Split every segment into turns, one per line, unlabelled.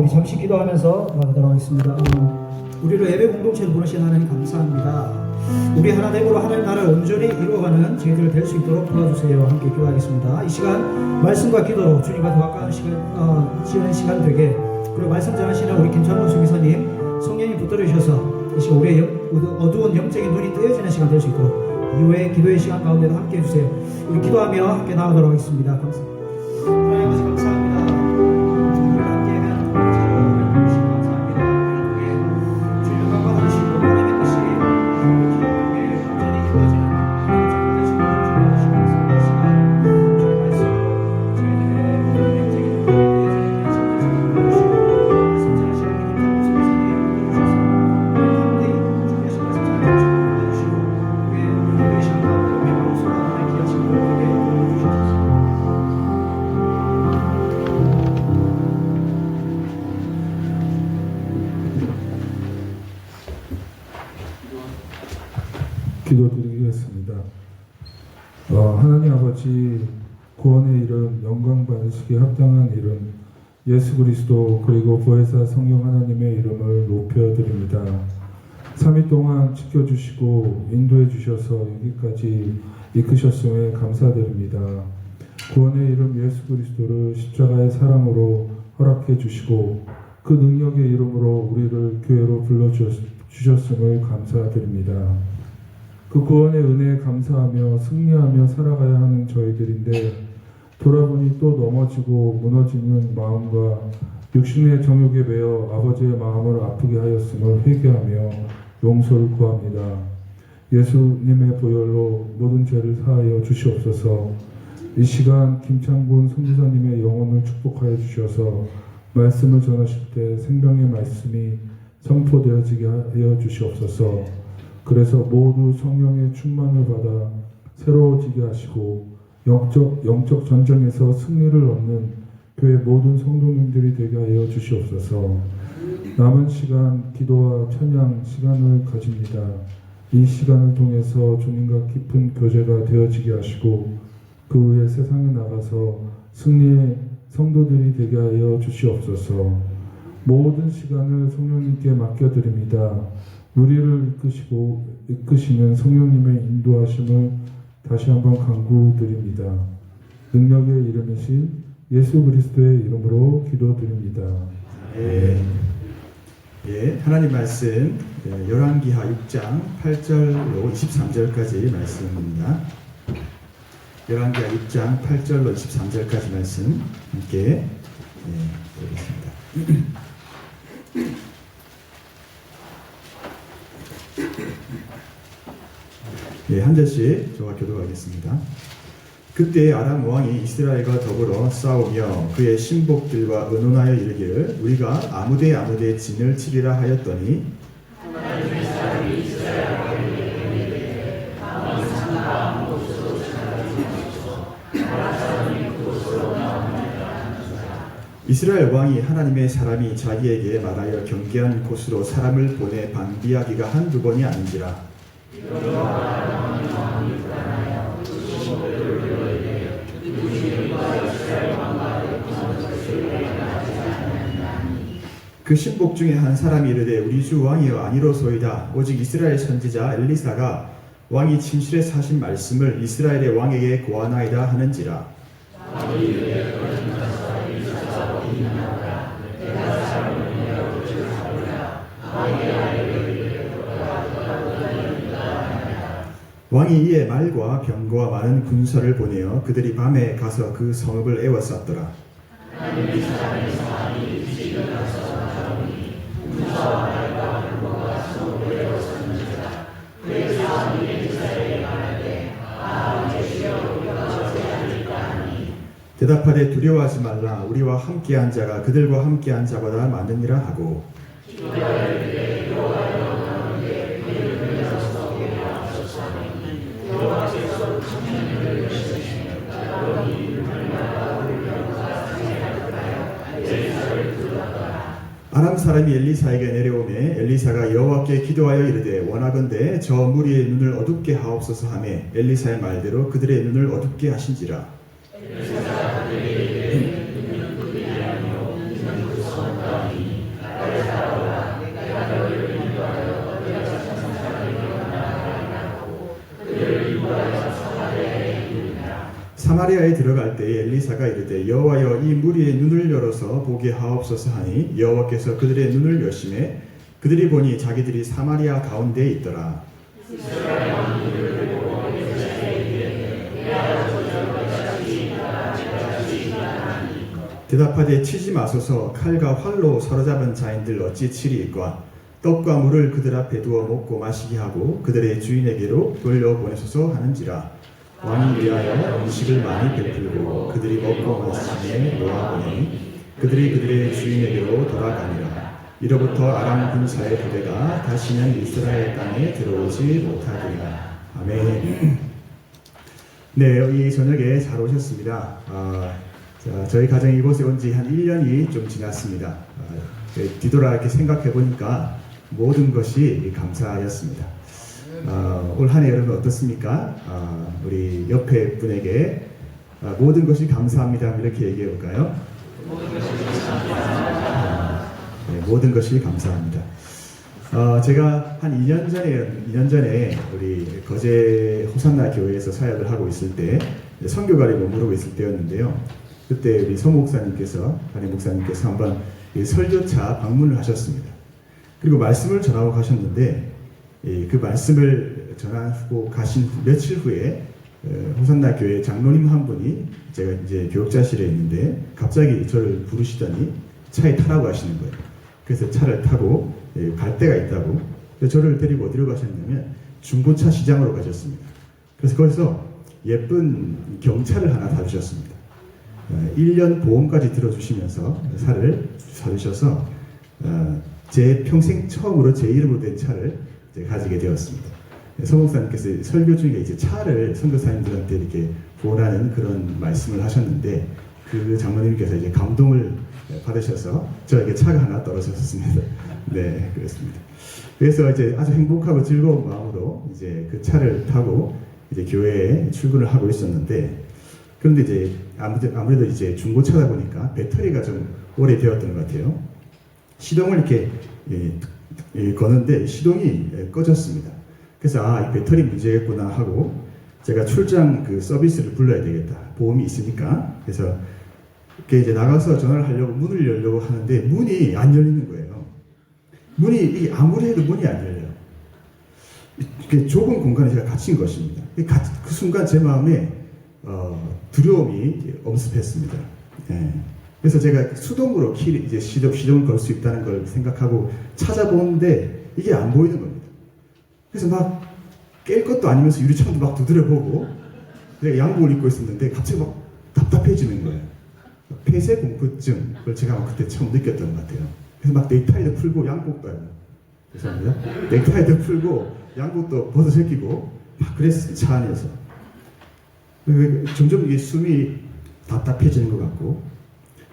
잠시 기도하면서 나가도록 하겠습니다. 우리를 예배 공동체로 부르신 하나님 감사합니다. 우리 하나됨으로 하나님 나라를 온전히 이루어가는 저희들 될 수 있도록 도와주세요. 함께 기도하겠습니다. 이 시간 말씀과 기도로 주님과 더 가까운 시간 되게, 그리고 말씀 전하시는 우리 김찬호 수기사님 성령이 붙들어 주셔서 이 시간 우리의 어두운 영적인 눈이 뜨여지는 시간 될 수 있도록 이후에 기도의 시간 가운데도 함께 해주세요. 우리 기도하며 함께 나가도록 하겠습니다. 감사합니다. 하나님 아버지 감사합니다.
기도드리겠습니다. 하나님 아버지, 구원의 이름, 영광 받으시기에 합당한 이름 예수 그리스도 그리고 보혜사 성령 하나님의 이름을 높여드립니다. 3일 동안 지켜주시고 인도해 주셔서 여기까지 이끄셨음에 감사드립니다. 구원의 이름 예수 그리스도를 십자가의 사랑으로 허락해 주시고 그 능력의 이름으로 우리를 교회로 불러주셨음을 감사드립니다. 그 구원의 은혜에 감사하며 승리하며 살아가야 하는 저희들인데, 돌아보니 또 넘어지고 무너지는 마음과 육신의 정욕에 매여 아버지의 마음을 아프게 하였음을 회개하며 용서를 구합니다. 예수님의 보혈로 모든 죄를 사하여 주시옵소서. 이 시간 김창곤 선교사님의 영혼을 축복하여 주셔서 말씀을 전하실 때 생명의 말씀이 선포되어지게 하여 주시옵소서. 그래서 모두 성령의 충만을 받아 새로워지게 하시고 영적 전쟁에서 승리를 얻는 교회 모든 성도님들이 되게 하여 주시옵소서. 남은 시간 기도와 찬양 시간을 가집니다. 이 시간을 통해서 주님과 깊은 교제가 되어지게 하시고 그 후에 세상에 나가서 승리의 성도들이 되게 하여 주시옵소서. 모든 시간을 성령님께 맡겨드립니다. 우리를 이끄시는 성령님의 인도하심을 다시 한번 간구드립니다. 능력의 이름이신 예수 그리스도의 이름으로 기도드립니다.
예, 하나님 말씀 열왕기하 6장 8절로 23절까지 말씀입니다. 열왕기하 6장 8절로 23절까지 말씀 함께 보겠습니다. 한 절씩 저와 교도하겠습니다. 그때 아람 왕이 이스라엘과 더불어 싸우며 그의 신복들과 의논하여 이르기를 우리가 아무데 진을 치리라 하였더니 이스라엘 왕이 하나님의 사람이 자기에게 말하여 경계한 곳으로 사람을 보내 방비하기가 한두 번이 아닌지라. 그 신복 중에 한 사람이 이르되 우리 주 왕이여 아니로소이다. 오직 이스라엘 선지자 엘리사가 왕이 침실에 사신 말씀을 이스라엘의 왕에게 고하나이다 하는지라. 왕이 이에 말과 병거와 많은 군사를 보내어 그들이 밤에 가서 그 성읍을 에워쌌더라. 대답하되 두려워하지 말라. 우리와 함께한 자가 그들과 함께한 자보다 많으니라 하고 아람 사람이 엘리사에게 내려오매 엘리사가 여호와께 기도하여 이르되 원하건대 저 무리의 눈을 어둡게 하옵소서 하매 엘리사의 말대로 그들의 눈을 어둡게 하신지라. 사마리아에 들어갈 때에 엘리사가 이르되 여호와여 이 무리의 눈을 열어서 보게 하옵소서 하니 여호와께서 그들의 눈을 여심해 그들이 보니 자기들이 사마리아 가운데에 있더라. 대답하되 치지 마소서. 칼과 활로 사로잡은 자인들 어찌 치리이까. 떡과 물을 그들 앞에 두어 먹고 마시게 하고 그들의 주인에게로 돌려보내소서 하는지라. 왕이 위하여 음식을 많이 베풀고 그들이 먹고 마시매 놓아보니 그들이 그들의 주인에게로 돌아가니라. 이로부터 아람 군사의 부대가 다시는 이스라엘 땅에 들어오지 못하리라. 아멘. 네, 이 저녁에 잘 오셨습니다. 저희 가정이 이곳에 온 지 한 1년이 좀 지났습니다. 뒤돌아 이렇게 생각해 보니까 모든 것이 감사였습니다. 올 한 해 여러분 어떻습니까? 우리 옆에 분에게 모든 것이 감사합니다. 이렇게 얘기해 볼까요? 네, 모든 것이 감사합니다. 제가 한 2년 전에 우리 거제 호산나 교회에서 사역을 하고 있을 때 선교가를 머무르고 있을 때였는데요. 그때 우리 서 목사님께서, 담임 목사님께서 한번 설교차 방문을 하셨습니다. 그리고 말씀을 전하고 가셨는데 그 말씀을 전하고 가신 며칠 후에 호산나 교회 장로님 한 분이 제가 이제 교육자실에 있는데 갑자기 저를 부르시더니 차에 타라고 하시는 거예요. 그래서 차를 타고 갈 데가 있다고 저를 데리고 어디로 가셨냐면 중고차 시장으로 가셨습니다. 그래서 거기서 예쁜 경차를 하나 사주셨습니다. 1년 보험까지 들어주시면서 차를 사주셔서 제 평생 처음으로 제 이름으로 된 차를 가지게 되었습니다. 서목사님께서 설교 중에 이제 차를 선교사님들한테 이렇게 보라는 그런 말씀을 하셨는데 그 장로님께서 이제 감동을 받으셔서 저에게 차가 하나 떨어졌습니다. 네, 그렇습니다. 그래서 이제 아주 행복하고 즐거운 마음으로 이제 그 차를 타고 이제 교회에 출근을 하고 있었는데 그런데 이제 아무래도 이제 중고차다 보니까 배터리가 좀 오래되었던 것 같아요. 시동을 이렇게 거는데 시동이 꺼졌습니다. 그래서 이 배터리 문제겠구나 하고 제가 출장 그 서비스를 불러야 되겠다. 보험이 있으니까. 그래서 이렇게 이제 나가서 전화를 하려고 문을 열려고 하는데 문이 안 열리는 거예요. 문이 아무리 해도 문이 안 열려요. 이렇게 좁은 공간에 제가 갇힌 것입니다. 그 순간 제 마음에 두려움이 엄습했습니다. 예. 그래서 제가 수동으로 이제 시동을 걸 수 있다는 걸 생각하고 찾아보는데 이게 안 보이는 겁니다. 그래서 막 깰 것도 아니면서 유리창도 막 두드려보고 내가 양복을 입고 있었는데 갑자기 막 답답해지는 거예요. 폐쇄 공포증을 제가 그때 처음 느꼈던 것 같아요. 그래서 막 넥타이도 풀고 양복도 하고 죄송합니다. 넥타이도 풀고 양복도 벗어제끼고 막 그랬어요. 차 안에서. 점점 이게 숨이 답답해지는 것 같고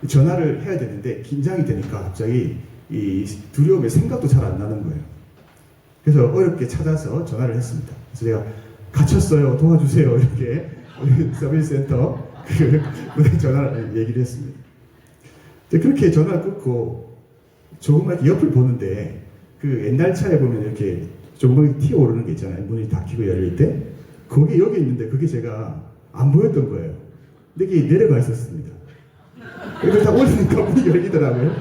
전화를 해야 되는데 긴장이 되니까 갑자기 이 두려움의 생각도 잘 안 나는 거예요. 그래서 어렵게 찾아서 전화를 했습니다. 그래서 제가 갇혔어요. 도와주세요. 이렇게 서비스 센터 전화를 얘기를 했습니다. 그렇게 전화를 끊고 조금만 이렇게 옆을 보는데 그 옛날 차에 보면 이렇게 조금만 튀어오르는 게 있잖아요. 문이 닫히고 열릴 때. 거기 여기 있는데 그게 제가 안 보였던 거예요. 근데 그게 내려가 있었습니다. 그래서 다 올리니까 문이 열리더라고요.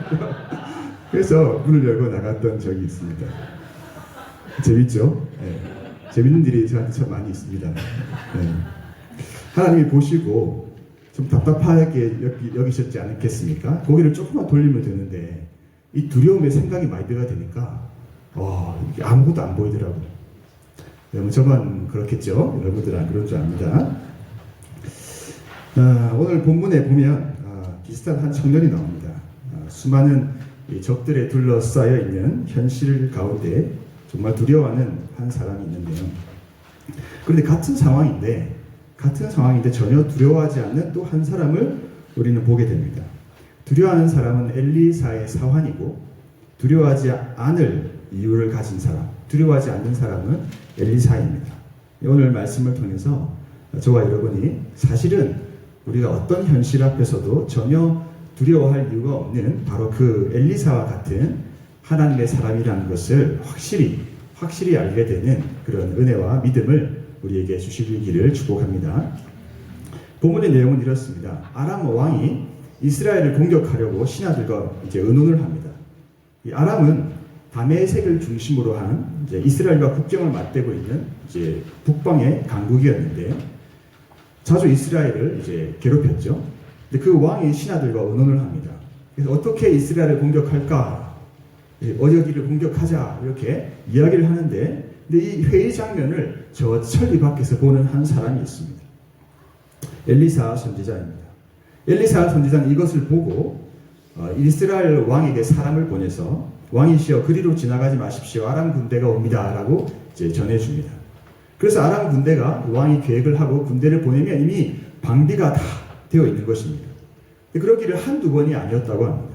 그래서 문을 열고 나갔던 적이 있습니다. 재밌죠? 네. 재밌는 일이 저한테 참 많이 있습니다. 네. 하나님이 보시고 좀 답답하게 여기셨지 않겠습니까? 고개를 조금만 돌리면 되는데 이 두려움의 생각이 많이 들어가 되니까 이게 아무것도 안 보이더라고요. 여러분 저만 그렇겠죠? 여러분들은 그런 줄 압니다. 오늘 본문에 보면 비슷한 한 청년이 나옵니다. 수많은 적들에 둘러싸여 있는 현실 가운데 정말 두려워하는 한 사람이 있는데요. 그런데 같은 상황인데 전혀 두려워하지 않는 또 한 사람을 우리는 보게 됩니다. 두려워하는 사람은 엘리사의 사환이고 두려워하지 않을 이유를 가진 사람, 두려워하지 않는 사람은 엘리사입니다. 오늘 말씀을 통해서 저와 여러분이 사실은 우리가 어떤 현실 앞에서도 전혀 두려워할 이유가 없는 바로 그 엘리사와 같은 하나님의 사람이라는 것을 확실히 알게 되는 그런 은혜와 믿음을 우리에게 주시기를 축복합니다. 본문의 내용은 이렇습니다. 아람 왕이 이스라엘을 공격하려고 신하들과 의논을 합니다. 이 아람은 다메섹을 중심으로 한 이스라엘과 국경을 맞대고 있는 북방의 강국이었는데 자주 이스라엘을 괴롭혔죠. 근데 그 왕이 신하들과 의논을 합니다. 그래서 어떻게 이스라엘을 공격할까? 어디를 공격하자 이렇게 이야기를 하는데 근데 이 회의 장면을 저 천리 밖에서 보는 한 사람이 있습니다. 엘리사 선지자입니다. 엘리사 선지자는 이것을 보고 이스라엘 왕에게 사람을 보내서 왕이시여 그리로 지나가지 마십시오. 아람 군대가 옵니다. 라고 전해줍니다. 그래서 아람 군대가 왕이 계획을 하고 군대를 보내면 이미 방비가 다 되어 있는 것입니다. 그러기를 한두 번이 아니었다고 합니다.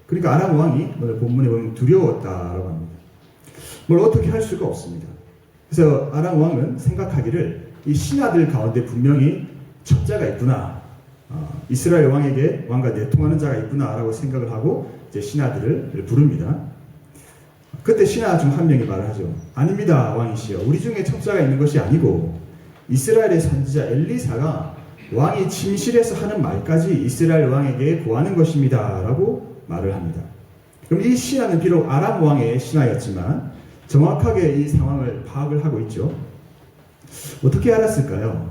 그러니까 아람 왕이 오늘 본문에 보면 두려웠다라고 합니다. 뭘 어떻게 할 수가 없습니다. 그래서 아람 왕은 생각하기를 이 신하들 가운데 분명히 첩자가 있구나. 이스라엘 왕에게 왕과 내통하는 자가 있구나라고 생각을 하고 신하들을 부릅니다. 그때 신하 중 한 명이 말을 하죠. 아닙니다 왕이시여. 우리 중에 첩자가 있는 것이 아니고 이스라엘의 선지자 엘리사가 왕이 침실에서 하는 말까지 이스라엘 왕에게 고하는 것입니다 라고 말을 합니다. 그럼 이 신하는 비록 아람 왕의 신하였지만 정확하게 이 상황을 파악을 하고 있죠. 어떻게 알았을까요?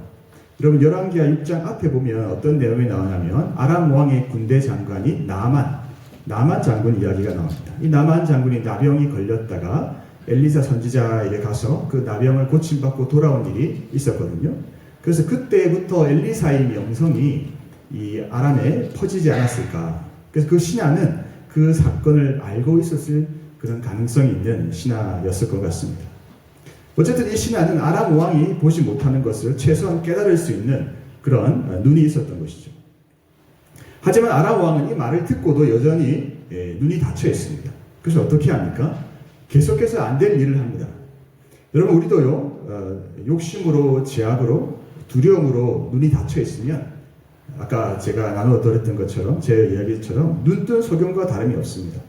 여러분 열왕기하 6장 앞에 보면 어떤 내용이 나오냐면 아람 왕의 군대 장관이 나만 장군 이야기가 나옵니다. 이 나만 장군이 나병이 걸렸다가 엘리사 선지자에게 가서 그 나병을 고침받고 돌아온 일이 있었거든요. 그래서 그때부터 엘리사의 명성이 이 아람에 퍼지지 않았을까. 그래서 그 신하는 그 사건을 알고 있었을 그런 가능성이 있는 신하였을 것 같습니다. 어쨌든 이 신하는 아람 왕이 보지 못하는 것을 최소한 깨달을 수 있는 그런 눈이 있었던 것이죠. 하지만 아람 왕은 이 말을 듣고도 여전히 눈이 닫혀 있습니다. 그래서 어떻게 합니까? 계속해서 안 될 일을 합니다. 여러분 우리도요 욕심으로 제약으로 두려움으로 눈이 닫혀 있으면 아까 제가 나누어드렸던 것처럼 제 이야기처럼 눈뜬 소경과 다름이 없습니다.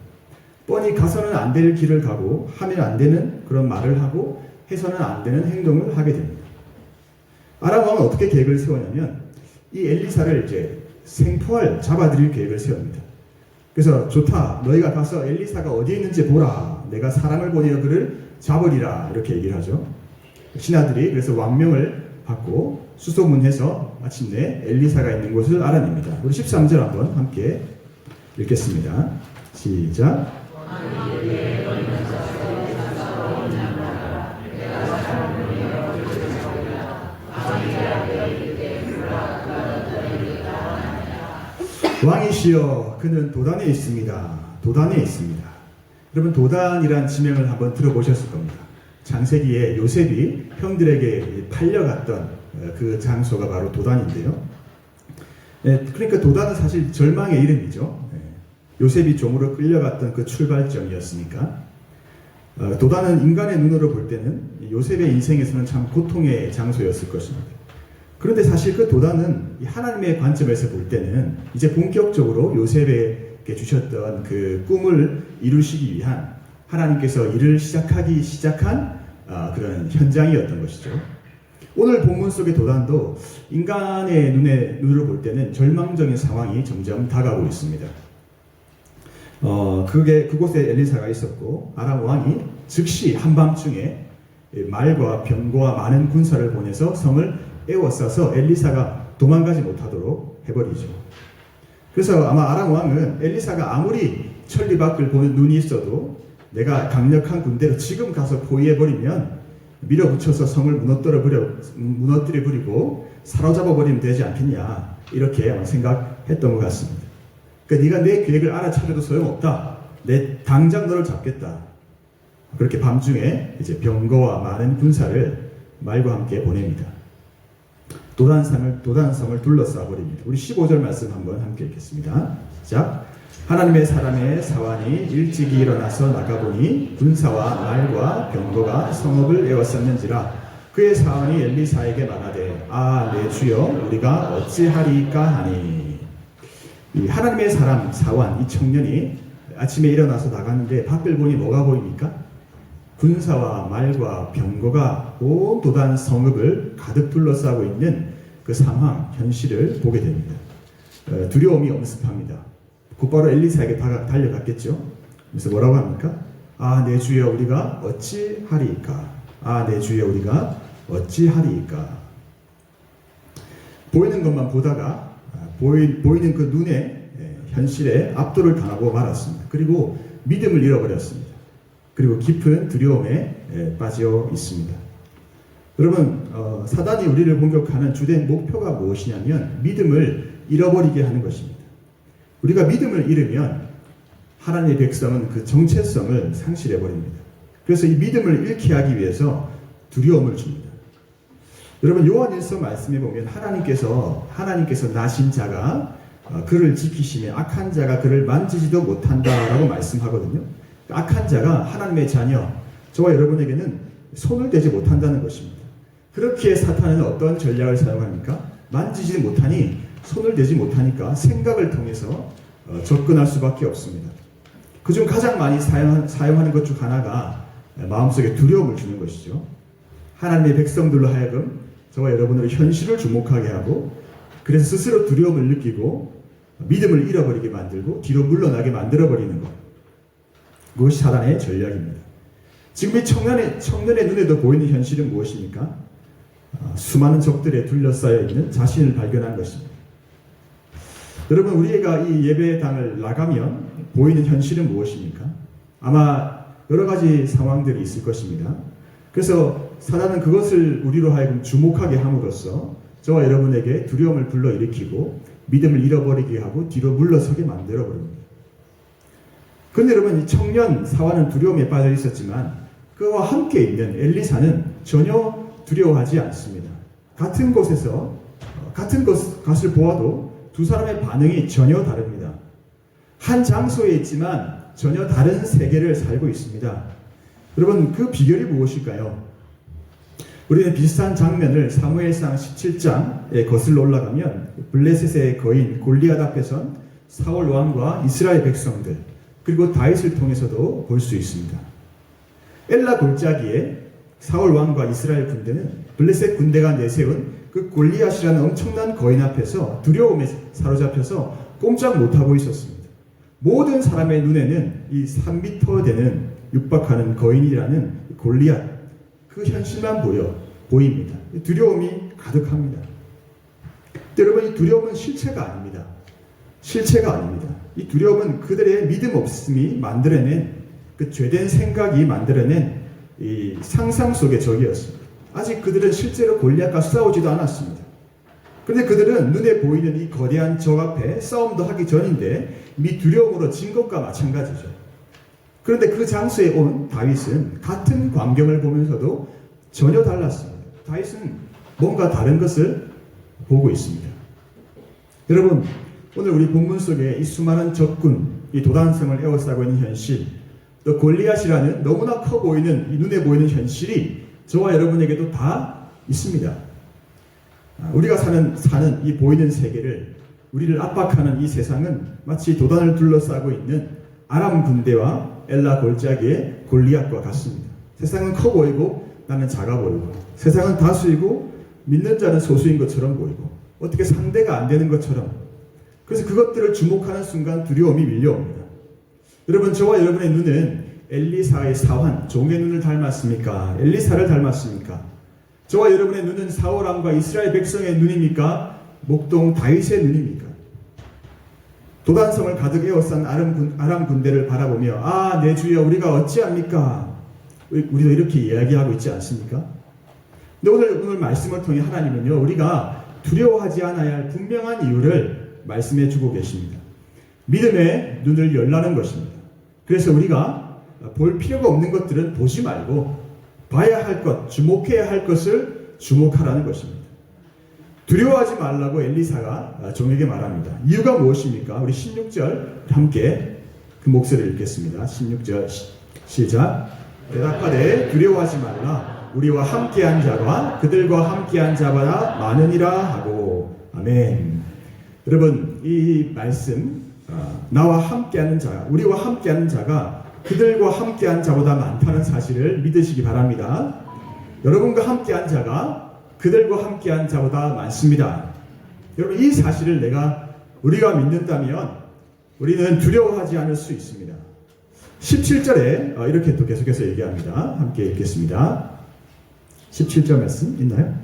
뻔히 가서는 안 될 길을 가고 하면 안 되는 그런 말을 하고 해서는 안 되는 행동을 하게 됩니다. 아람 왕은 어떻게 계획을 세우냐면 이 엘리사를 생포할 잡아들일 계획을 세웁니다. 그래서 좋다 너희가 가서 엘리사가 어디에 있는지 보라 내가 사람을 보내어 그를 잡으리라 이렇게 얘기를 하죠. 신하들이 그래서 왕명을 받고 수소문해서 마침내 엘리사가 있는 곳을 알아냅니다. 우리 13절 한번 함께 읽겠습니다. 시작. 왕이시여 그는 도단에 있습니다. 도단에 있습니다. 여러분 도단이란 지명을 한번 들어보셨을 겁니다. 창세기에 요셉이 형들에게 팔려갔던 그 장소가 바로 도단인데요. 그러니까 도단은 사실 절망의 이름이죠. 요셉이 종으로 끌려갔던 그 출발점이었으니까 도단은 인간의 눈으로 볼 때는 요셉의 인생에서는 참 고통의 장소였을 것입니다. 그런데 사실 그 도단은 하나님의 관점에서 볼 때는 이제 본격적으로 요셉에게 주셨던 그 꿈을 이루시기 위한 하나님께서 일을 시작한 그런 현장이었던 것이죠. 오늘 본문 속의 도단도 인간의 눈으로 볼 때는 절망적인 상황이 점점 다가오고 있습니다. 그곳에 엘리사가 있었고 아람 왕이 즉시 한밤중에 말과 병거와 많은 군사를 보내서 성을 에워싸서 엘리사가 도망가지 못하도록 해버리죠. 그래서 아마 아람 왕은 엘리사가 아무리 천리 밖을 보는 눈이 있어도 내가 강력한 군대로 지금 가서 포위해버리면 밀어붙여서 성을 무너뜨려버리고 사로잡아버리면 되지 않겠냐 이렇게 아마 생각했던 것 같습니다. 그러니까 네가 내 계획을 알아차려도 소용없다. 내 당장 너를 잡겠다. 그렇게 밤중에 이제 병거와 많은 군사를 말과 함께 보냅니다. 도단성을 둘러싸 버립니다. 우리 15절 말씀 한번 함께 읽겠습니다. 시작. 하나님의 사람의 사환이 일찍이 일어나서 나가보니 군사와 말과 병거가 성읍을 에워쌌는지라. 그의 사환이 엘리사에게 말하되 내 주여 우리가 어찌하리까 하니. 이 하나님의 사람 사환 이 청년이 아침에 일어나서 나갔는데 밖을 보니 뭐가 보입니까? 군사와 말과 병거가 온 도단 성읍을 가득 둘러싸고 있는 그 상황 현실을 보게 됩니다. 두려움이 엄습합니다. 곧바로 엘리사에게 달려갔겠죠. 그래서 뭐라고 합니까? 내 주여 우리가 어찌하리이까. 내 주여 우리가 어찌하리이까. 보이는 것만 보다가 보이는 그 눈의 현실에 압도를 당하고 말았습니다. 그리고 믿음을 잃어버렸습니다. 그리고 깊은 두려움에 빠져 있습니다. 여러분 사단이 우리를 공격하는 주된 목표가 무엇이냐면 믿음을 잃어버리게 하는 것입니다. 우리가 믿음을 잃으면 하나님의 백성은 그 정체성을 상실해버립니다. 그래서 이 믿음을 잃게 하기 위해서 두려움을 줍니다. 여러분 요한일서 말씀에 보면 하나님께서 나신 자가 그를 지키시며 악한 자가 그를 만지지도 못한다라고 말씀하거든요. 악한 자가 하나님의 자녀 저와 여러분에게는 손을 대지 못한다는 것입니다. 그렇기에 사탄은 어떤 전략을 사용합니까? 만지지 못하니 손을 대지 못하니까 생각을 통해서 접근할 수밖에 없습니다. 그중 가장 많이 사용하는 것 중 하나가 마음속에 두려움을 주는 것이죠. 하나님의 백성들로 하여금 저와 여러분을 현실을 주목하게 하고 그래서 스스로 두려움을 느끼고 믿음을 잃어버리게 만들고 뒤로 물러나게 만들어버리는 것. 그것이 사단의 전략입니다. 지금 이 청년의 눈에도 보이는 현실은 무엇입니까? 수많은 적들에 둘러싸여 있는 자신을 발견한 것입니다. 여러분 우리가 이 예배당을 나가면 보이는 현실은 무엇입니까? 아마 여러 가지 상황들이 있을 것입니다. 그래서 사단은 그것을 우리로 하여금 주목하게 함으로써 저와 여러분에게 두려움을 불러일으키고 믿음을 잃어버리게 하고 뒤로 물러서게 만들어버립니다. 그런데 여러분 이 청년 사환은 두려움에 빠져 있었지만 그와 함께 있는 엘리사는 전혀 두려워하지 않습니다. 같은 것을 보아도 두 사람의 반응이 전혀 다릅니다. 한 장소에 있지만 전혀 다른 세계를 살고 있습니다. 여러분 그 비결이 무엇일까요? 우리는 비슷한 장면을 사무엘상 17장에 거슬러 올라가면 블레셋의 거인 골리앗 앞에선 사울 왕과 이스라엘 백성들 그리고 다윗을 통해서도 볼 수 있습니다. 엘라 골짜기에 사울 왕과 이스라엘 군대는 블레셋 군대가 내세운 그 골리앗이라는 엄청난 거인 앞에서 두려움에 사로잡혀서 꼼짝 못하고 있었습니다. 모든 사람의 눈에는 이 3m 되는 육박하는 거인이라는 골리앗 그 현실만 보입니다. 두려움이 가득합니다. 여러분 이 두려움은 실체가 아닙니다. 이 두려움은 그들의 믿음 없음이 만들어낸 그 죄된 생각이 만들어낸 이 상상 속의 적이었습니다. 아직 그들은 실제로 골리앗과 싸우지도 않았습니다. 그런데 그들은 눈에 보이는 이 거대한 적 앞에 싸움도 하기 전인데 이미 두려움으로 진 것과 마찬가지죠. 그런데 그 장소에 온 다윗은 같은 광경을 보면서도 전혀 달랐습니다. 다윗은 뭔가 다른 것을 보고 있습니다. 여러분, 오늘 우리 본문 속에 이 수많은 적군, 이 도단성을 에워싸고 있는 현실, 또 골리앗이라는 너무나 커 보이는 이 눈에 보이는 현실이 저와 여러분에게도 다 있습니다. 우리가 사는 이 보이는 세계를, 우리를 압박하는 이 세상은 마치 도단을 둘러싸고 있는 아람 군대와 엘라 골짜기의 골리앗과 같습니다. 세상은 커 보이고 나는 작아 보이고, 세상은 다수이고 믿는 자는 소수인 것처럼 보이고, 어떻게 상대가 안 되는 것처럼. 그래서 그것들을 주목하는 순간 두려움이 밀려옵니다. 여러분, 저와 여러분의 눈은 엘리사의 사환, 종의 눈을 닮았습니까? 엘리사를 닮았습니까? 저와 여러분의 눈은 사울왕과 이스라엘 백성의 눈입니까? 목동 다윗의 눈입니까? 도단성을 가득 에워싼 아람 군대를 바라보며 아, 내 주여 우리가 어찌합니까? 우리도 이렇게 이야기하고 있지 않습니까? 근데 오늘 말씀을 통해 하나님은요, 우리가 두려워하지 않아야 할 분명한 이유를 말씀해 주고 계십니다. 믿음의 눈을 열라는 것입니다. 그래서 우리가 볼 필요가 없는 것들은 보지 말고 봐야 할 것, 주목해야 할 것을 주목하라는 것입니다. 두려워하지 말라고 엘리사가 종에게 말합니다. 이유가 무엇입니까? 우리 16절 함께 그 목소리를 읽겠습니다. 16절 시작. 대답하되 두려워하지 말라. 우리와 함께한 자가 그들과 함께한 자보다 많으니라 하고. 아멘. 여러분, 이 말씀, 나와 함께하는 자, 우리와 함께하는 자가 그들과 함께한 자보다 많다는 사실을 믿으시기 바랍니다. 여러분과 함께한 자가 그들과 함께한 자보다 많습니다. 여러분, 이 사실을 우리가 믿는다면 우리는 두려워하지 않을 수 있습니다. 17절에 이렇게 또 계속해서 얘기합니다. 함께 읽겠습니다. 17절 말씀 있나요?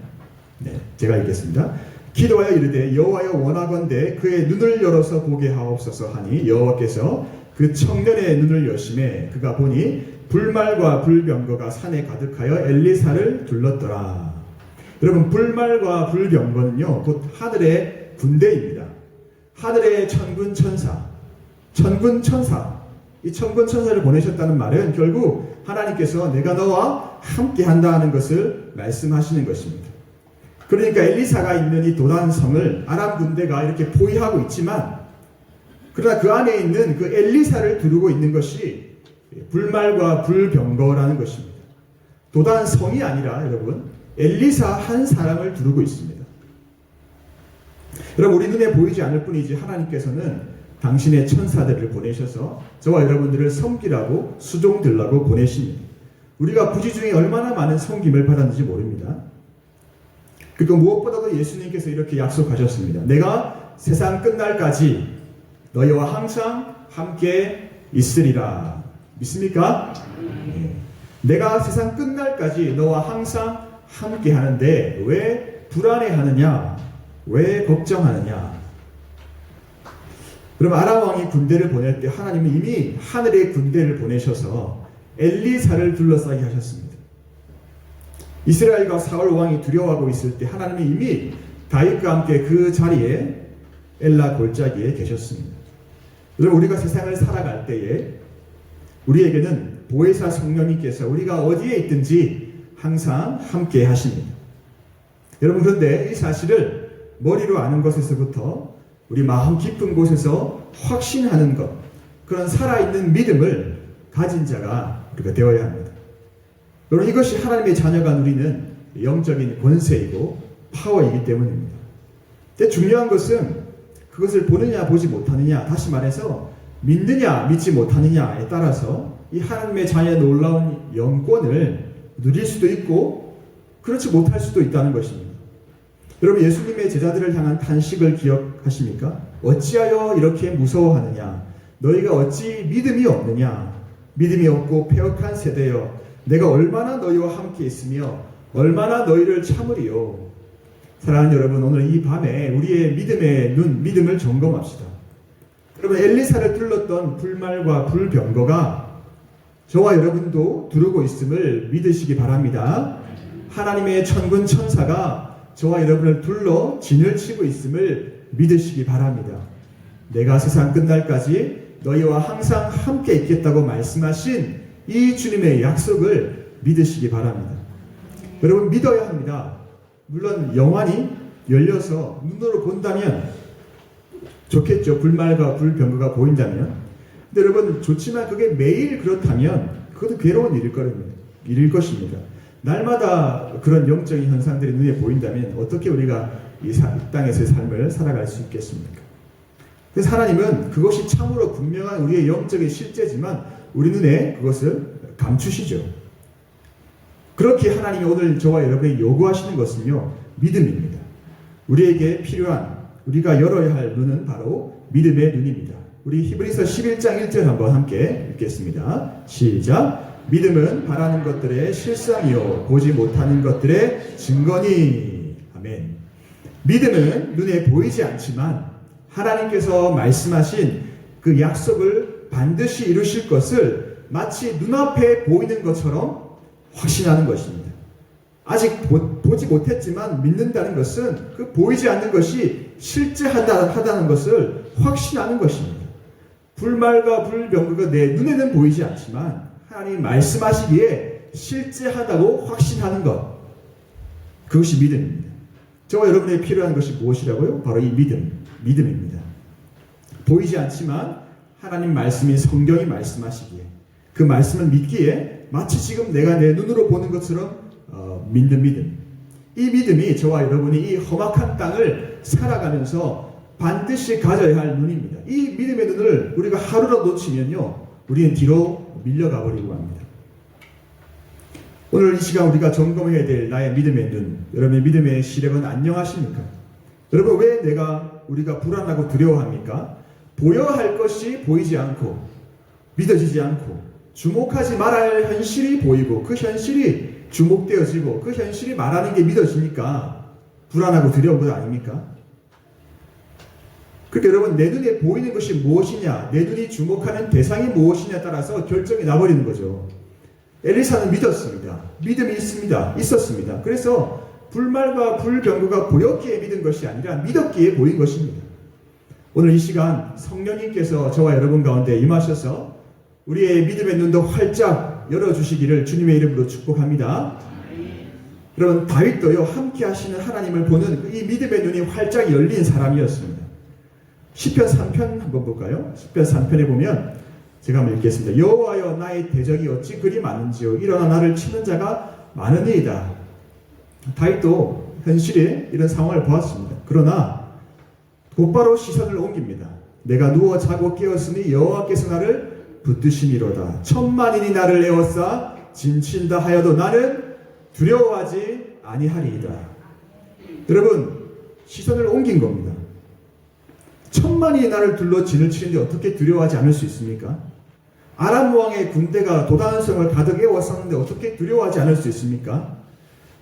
네, 제가 읽겠습니다. 기도하여 이르되 여호와여 원하건대 그의 눈을 열어서 보게 하옵소서 하니 여호와께서 그 청년의 눈을 여심해 그가 보니 불말과 불병거가 산에 가득하여 엘리사를 둘렀더라. 여러분, 불말과 불병거는요 곧 하늘의 군대입니다. 하늘의 천군천사, 이 천군천사를 보내셨다는 말은 결국 하나님께서 내가 너와 함께 한다는 것을 말씀하시는 것입니다. 그러니까 엘리사가 있는 이 도단성을 아람 군대가 이렇게 포위하고 있지만, 그러나 그 안에 있는 그 엘리사를 두르고 있는 것이 불말과 불병거라는 것입니다. 도단성이 아니라 여러분, 엘리사 한 사람을 두르고 있습니다. 여러분, 우리 눈에 보이지 않을 뿐이지 하나님께서는 당신의 천사들을 보내셔서 저와 여러분들을 섬기라고, 수종들라고 보내십니다. 우리가 부지 중에 얼마나 많은 섬김을 받았는지 모릅니다. 그리고 무엇보다도 예수님께서 이렇게 약속하셨습니다. 내가 세상 끝날까지 너희와 항상 함께 있으리라. 믿습니까? 네. 내가 세상 끝날까지 너와 항상 함께 하는데 왜 불안해하느냐? 왜 걱정하느냐? 그럼 아람 왕이 군대를 보낼 때 하나님은 이미 하늘의 군대를 보내셔서 엘리사를 둘러싸게 하셨습니다. 이스라엘과 사울 왕이 두려워하고 있을 때 하나님이 이미 다윗과 함께 그 자리에 엘라 골짜기에 계셨습니다. 여러분, 우리가 세상을 살아갈 때에 우리에게는 보혜사 성령님께서 우리가 어디에 있든지 항상 함께 하십니다. 여러분, 그런데 이 사실을 머리로 아는 것에서부터 우리 마음 깊은 곳에서 확신하는 것, 그런 살아있는 믿음을 가진 자가 우리가 되어야 합니다. 여러분, 이것이 하나님의 자녀가 누리는 영적인 권세이고 파워이기 때문입니다. 근데 중요한 것은 그것을 보느냐 보지 못하느냐, 다시 말해서 믿느냐 믿지 못하느냐에 따라서 이 하나님의 자녀의 놀라운 영권을 누릴 수도 있고 그렇지 못할 수도 있다는 것입니다. 여러분, 예수님의 제자들을 향한 탄식을 기억하십니까? 어찌하여 이렇게 무서워하느냐? 너희가 어찌 믿음이 없느냐? 믿음이 없고 패역한 세대여, 내가 얼마나 너희와 함께 있으며 얼마나 너희를 참으리요. 사랑하는 여러분, 오늘 이 밤에 우리의 믿음의 눈, 믿음을 점검합시다. 여러분, 엘리사를 둘렀던 불말과 불병거가 저와 여러분도 두르고 있음을 믿으시기 바랍니다. 하나님의 천군 천사가 저와 여러분을 둘러 진을 치고 있음을 믿으시기 바랍니다. 내가 세상 끝날까지 너희와 항상 함께 있겠다고 말씀하신 이 주님의 약속을 믿으시기 바랍니다. 여러분 믿어야 합니다. 물론 영안이 열려서 눈으로 본다면 좋겠죠. 불말과 불병거가 보인다면. 근데 여러분 좋지만 그게 매일 그렇다면 그것도 괴로운 일일 것입니다. 날마다 그런 영적인 현상들이 눈에 보인다면 어떻게 우리가 이 땅에서의 삶을 살아갈 수 있겠습니까? 그래서 하나님은 그것이 참으로 분명한 우리의 영적인 실제지만 우리 눈에 그것을 감추시죠. 그렇게 하나님이 오늘 저와 여러분에게 요구하시는 것은요, 믿음입니다. 우리에게 필요한, 우리가 열어야 할 눈은 바로 믿음의 눈입니다. 우리 히브리서 11장 1절 한번 함께 읽겠습니다. 시작. 믿음은 바라는 것들의 실상이요 보지 못하는 것들의 증거니. 아멘. 믿음은 눈에 보이지 않지만 하나님께서 말씀하신 그 약속을 반드시 이루실 것을 마치 눈앞에 보이는 것처럼 확신하는 것입니다. 아직 보지 못했지만 믿는다는 것은 그 보이지 않는 것이 실제하다는 것을 확신하는 것입니다. 불말과 불병거가 내 눈에는 보이지 않지만 하나님이 말씀하시기에 실제하다고 확신하는 것, 그것이 믿음입니다. 저와 여러분에게 필요한 것이 무엇이라고요? 바로 이 믿음입니다. 보이지 않지만 하나님 말씀이 성경이 말씀하시기에 그 말씀을 믿기에 마치 지금 내가 내 눈으로 보는 것처럼 믿는 믿음. 이 믿음이 저와 여러분이 이 험악한 땅을 살아가면서 반드시 가져야 할 눈입니다. 이 믿음의 눈을 우리가 하루라도 놓치면요, 우리는 뒤로 밀려가 버리고 합니다. 오늘 이 시간 우리가 점검해야 될 나의 믿음의 눈, 여러분의 믿음의 시력은 안녕하십니까? 여러분 왜 우리가 불안하고 두려워합니까? 보여야 할 것이 보이지 않고 믿어지지 않고 주목하지 말아야 할 현실이 보이고 그 현실이 주목되어지고 그 현실이 말하는 게 믿어지니까 불안하고 두려운 것 아닙니까? 그러니까 여러분 내 눈에 보이는 것이 무엇이냐, 내 눈이 주목하는 대상이 무엇이냐에 따라서 결정이 나버리는 거죠. 엘리사는 믿었습니다. 믿음이 있었습니다. 그래서 불말과 불병거가 보였기에 믿은 것이 아니라 믿었기에 보인 것입니다. 오늘 이 시간 성령님께서 저와 여러분 가운데 임하셔서 우리의 믿음의 눈도 활짝 열어주시기를 주님의 이름으로 축복합니다. 여러분 다윗도요, 함께 하시는 하나님을 보는 이 믿음의 눈이 활짝 열린 사람이었습니다. 시편 3편 한번 볼까요? 시편 3편에 보면 제가 한번 읽겠습니다. 여호와여 나의 대적이 어찌 그리 많은지요, 일어나 나를 치는 자가 많으니이다. 다윗도 현실에 이런 상황을 보았습니다. 그러나 곧바로 시선을 옮깁니다. 내가 누워 자고 깨었으니 여호와께서 나를 붙드심이로다. 천만인이 나를 에워싸 진친다 하여도 나는 두려워하지 아니하리이다. 여러분 시선을 옮긴 겁니다. 천만인이 나를 둘러 진을 치는데 어떻게 두려워하지 않을 수 있습니까? 아람 왕의 군대가 도단성을 가득 에워쌌는데 어떻게 두려워하지 않을 수 있습니까?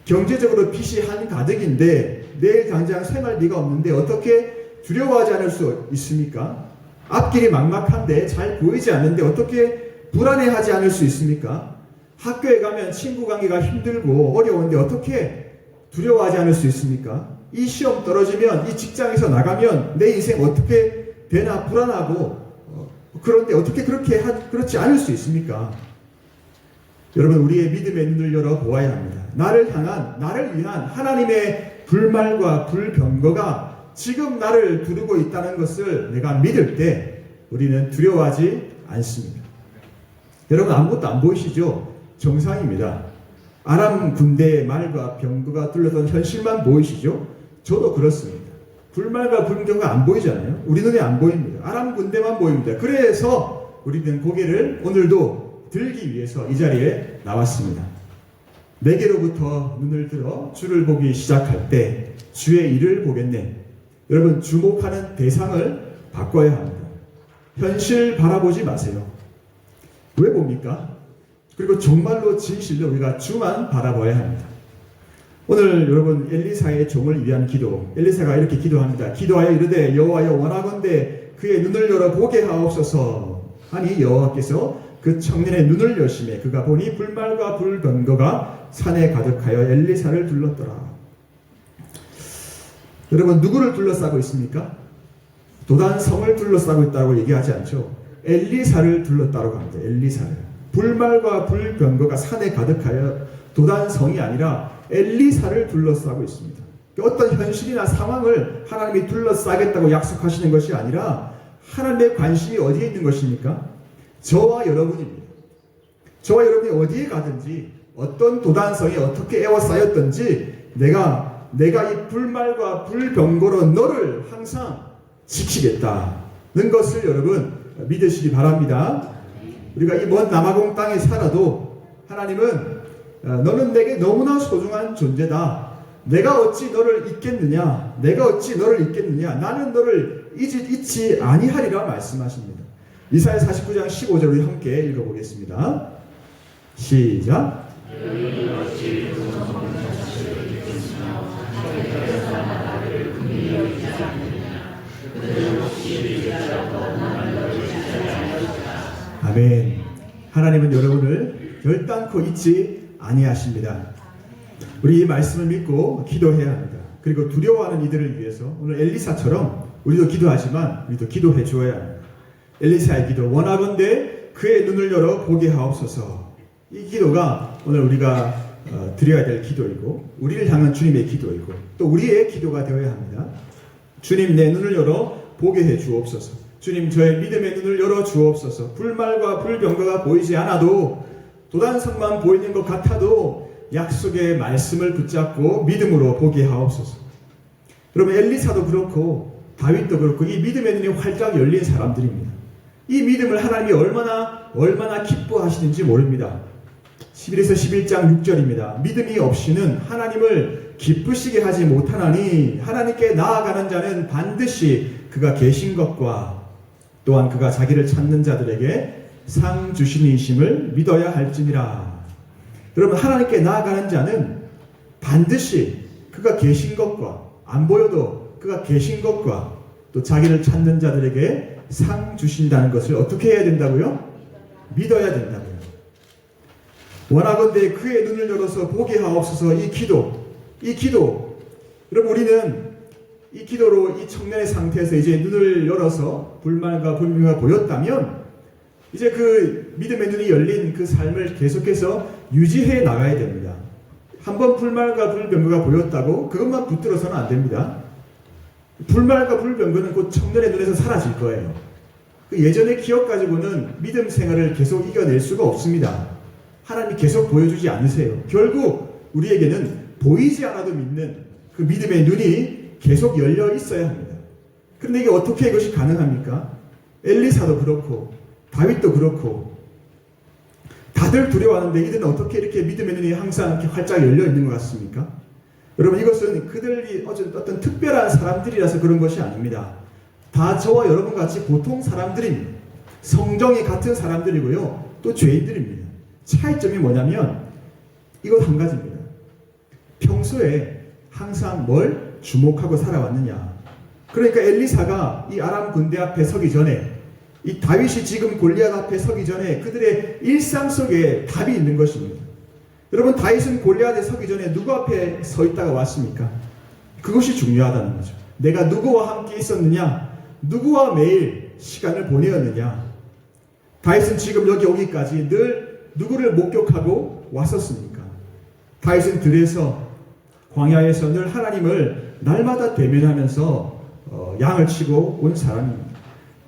경제적으로 빚이 한가득인데 내일 당장 생활비가 없는데 어떻게 두려워하지 않을 수 있습니까? 앞길이 막막한데 잘 보이지 않는데 어떻게 불안해하지 않을 수 있습니까? 학교에 가면 친구 관계가 힘들고 어려운데 어떻게 두려워하지 않을 수 있습니까? 이 시험 떨어지면, 이 직장에서 나가면 내 인생 어떻게 되나 불안하고 그런데 어떻게 그렇지 않을 수 있습니까? 여러분 우리의 믿음의 눈을 열어 보아야 합니다. 나를 위한 하나님의 불말과 불병거가 지금 나를 두르고 있다는 것을 내가 믿을 때 우리는 두려워하지 않습니다. 여러분 아무것도 안 보이시죠? 정상입니다. 아람 군대의 말과 병거가 둘러싼 현실만 보이시죠? 저도 그렇습니다. 불말과 불병거가 안 보이잖아요. 우리 눈에 안 보입니다. 아람 군대만 보입니다. 그래서 우리는 고개를 오늘도 들기 위해서 이 자리에 나왔습니다. 내게로부터 눈을 들어 주를 보기 시작할 때 주의 일을 보겠네. 여러분 주목하는 대상을 바꿔야 합니다. 현실 바라보지 마세요. 왜 봅니까? 그리고 정말로 진실로 우리가 주만 바라봐야 합니다. 오늘 여러분 엘리사의 종을 위한 기도, 엘리사가 이렇게 기도합니다. 기도하여 이르되 여호와여 원하건대 그의 눈을 열어 보게 하옵소서 하니 여호와께서 그 청년의 눈을 여심해 그가 보니 불말과 불병거가 산에 가득하여 엘리사를 둘렀더라. 여러분 누구를 둘러싸고 있습니까? 도단성을 둘러싸고 있다고 얘기하지 않죠. 엘리사를 둘러싸고 합니다. 엘리사를. 불말과 불병거가 산에 가득하여 도단성이 아니라 엘리사를 둘러싸고 있습니다. 어떤 현실이나 상황을 하나님이 둘러싸겠다고 약속하시는 것이 아니라 하나님의 관심이 어디에 있는 것입니까? 저와 여러분입니다. 저와 여러분이 어디에 가든지 어떤 도단성이 어떻게 에워싸였든지 내가 이 불말과 불병거로 너를 항상 지키겠다는 것을 여러분 믿으시기 바랍니다. 우리가 이 먼 남아공 땅에 살아도 하나님은 너는 내게 너무나 소중한 존재다. 내가 어찌 너를 잊겠느냐? 내가 어찌 너를 잊겠느냐? 나는 너를 잊지 아니하리라 말씀하십니다. 이사야 49장 15절 우리 함께 읽어보겠습니다. 시작. 아멘. 하나님은 여러분을 결단코 잊지 아니하십니다. 우리 이 말씀을 믿고 기도해야 합니다. 그리고 두려워하는 이들을 위해서 오늘 엘리사처럼 우리도 기도하지만 우리도 기도해 주어야 합니다. 엘리사의 기도, 원하건대 그의 눈을 열어 보게 하옵소서. 이 기도가 오늘 우리가 드려야 될 기도이고 우리를 향한 주님의 기도이고 또 우리의 기도가 되어야 합니다. 주님, 내 눈을 열어 보게 해 주옵소서. 주님, 저의 믿음의 눈을 열어 주옵소서. 불말과 불병거가 보이지 않아도 도단성만 보이는 것 같아도 약속의 말씀을 붙잡고 믿음으로 보게 하옵소서. 여러분, 엘리사도 그렇고 다윗도 그렇고 이 믿음의 눈이 활짝 열린 사람들입니다. 이 믿음을 하나님이 얼마나 기뻐하시는지 모릅니다. 11에서 11장 6절입니다. 믿음이 없이는 하나님을 기쁘시게 하지 못하나니 하나님께 나아가는 자는 반드시 그가 계신 것과 또한 그가 자기를 찾는 자들에게 상 주시니심을 믿어야 할지니라. 여러분, 하나님께 나아가는 자는 반드시 그가 계신 것과 안 보여도 그가 계신 것과 또 자기를 찾는 자들에게 상 주신다는 것을 어떻게 해야 된다고요? 믿어야 된다고요. 원하건대 그의 눈을 열어서 보게 하옵소서. 이 기도 여러분, 우리는 이 기도로 이 청년의 상태에서 이제 눈을 열어서 불말과 불명이 보였다면 이제 그 믿음의 눈이 열린 그 삶을 계속해서 유지해 나가야 됩니다. 한번 불말과 불병거가 보였다고 그것만 붙들어서는 안 됩니다. 불말과 불병거는 곧 청년의 눈에서 사라질 거예요. 그 예전의 기억 가지고는 믿음 생활을 계속 이겨낼 수가 없습니다. 하나님이 계속 보여주지 않으세요. 결국 우리에게는 보이지 않아도 믿는 그 믿음의 눈이 계속 열려 있어야 합니다. 그런데 이게 어떻게 이것이 가능합니까? 엘리사도 그렇고 다윗도 그렇고 다들 두려워하는데 이들은 어떻게 이렇게 믿음의 눈이 항상 이렇게 활짝 열려 있는 것 같습니까? 여러분, 이것은 그들이 어떤 특별한 사람들이라서 그런 것이 아닙니다. 다 저와 여러분 같이 보통 사람들입니다. 성정이 같은 사람들이고요. 또 죄인들입니다. 차이점이 뭐냐면 이것 한 가지입니다. 평소에 항상 뭘 주목하고 살아왔느냐. 그러니까 엘리사가 이 아람 군대 앞에 서기 전에 이 다윗이 지금 골리앗 앞에 서기 전에 그들의 일상 속에 답이 있는 것입니다. 여러분, 다윗은 골리앗에 서기 전에 누구 앞에 서 있다가 왔습니까? 그것이 중요하다는 거죠. 내가 누구와 함께 있었느냐? 누구와 매일 시간을 보내었느냐? 다윗은 지금 여기 오기까지 늘 누구를 목격하고 왔었습니까? 다윗은 들에서 광야에서 늘 하나님을 날마다 대면하면서 양을 치고 온 사람입니다.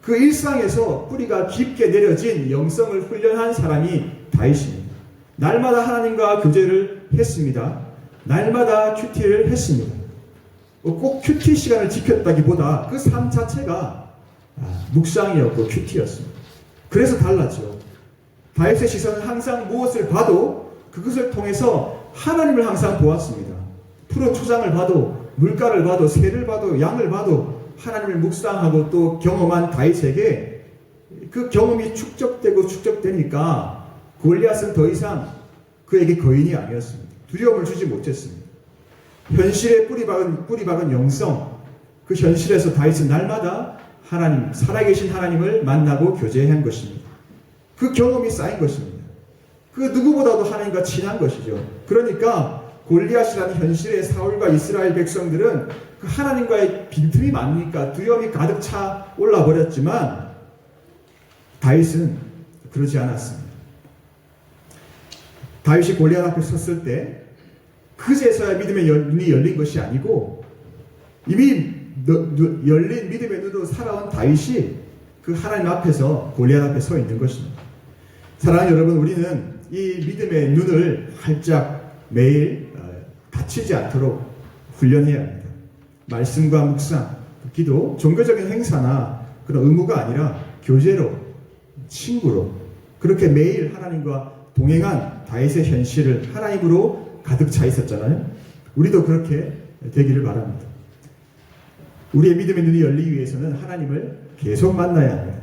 그 일상에서 뿌리가 깊게 내려진 영성을 훈련한 사람이 다윗입니다. 날마다 하나님과 교제를 했습니다. 날마다 큐티를 했습니다. 꼭 큐티 시간을 지켰다기보다 그 삶 자체가 묵상이었고 큐티였습니다. 그래서 달랐죠. 다윗의 시선은 항상 무엇을 봐도 그것을 통해서 하나님을 항상 보았습니다. 푸른 초장을 봐도 물가를 봐도 새를 봐도 양을 봐도 하나님을 묵상하고 또 경험한 다윗에게 그 경험이 축적되니까 골리앗은 더 이상 그에게 거인이 아니었습니다. 두려움을 주지 못했습니다. 현실에 뿌리박은 영성, 그 현실에서 다윗은 날마다 하나님, 살아계신 하나님을 만나고 교제한 것입니다. 그 경험이 쌓인 것입니다. 그 누구보다도 하나님과 친한 것이죠. 그러니까 골리앗이라는 현실의 사울과 이스라엘 백성들은 그 하나님과의 빈틈이 많으니까 두려움이 가득 차 올라 버렸지만 다윗은 그러지 않았습니다. 다윗이 골리앗 앞에 섰을 때 그제서야 믿음의 눈이 열린 것이 아니고 이미 열린 믿음의 눈으로 살아온 다윗이 그 하나님 앞에서 골리앗 앞에 서 있는 것입니다. 사랑하는 여러분, 우리는 이 믿음의 눈을 활짝 매일 다치지 않도록 훈련해야 합니다. 말씀과 묵상, 기도, 종교적인 행사나 그런 의무가 아니라 교제로, 친구로 그렇게 매일 하나님과 동행한 다윗의 현실을 하나님으로 가득 차 있었잖아요. 우리도 그렇게 되기를 바랍니다. 우리의 믿음의 눈이 열리기 위해서는 하나님을 계속 만나야 합니다.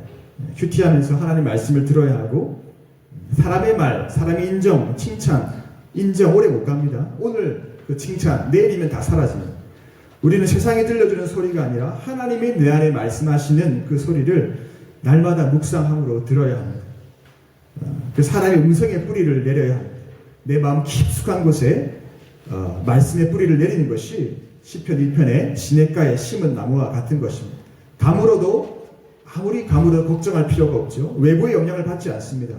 큐티하면서 하나님 말씀을 들어야 하고 사람의 말, 사람의 인정, 칭찬, 인정 오래 못 갑니다. 오늘 그 칭찬, 내일이면 다 사라집니다. 우리는 세상에 들려주는 소리가 아니라 하나님이 내 안에 말씀하시는 그 소리를 날마다 묵상함으로 들어야 합니다. 그 사람의 음성의 뿌리를 내려야 합니다. 내 마음 깊숙한 곳에 말씀의 뿌리를 내리는 것이 시편 1편의 시냇가에 심은 나무와 같은 것입니다. 아무리 가물어도 걱정할 필요가 없죠. 외부의 영향을 받지 않습니다.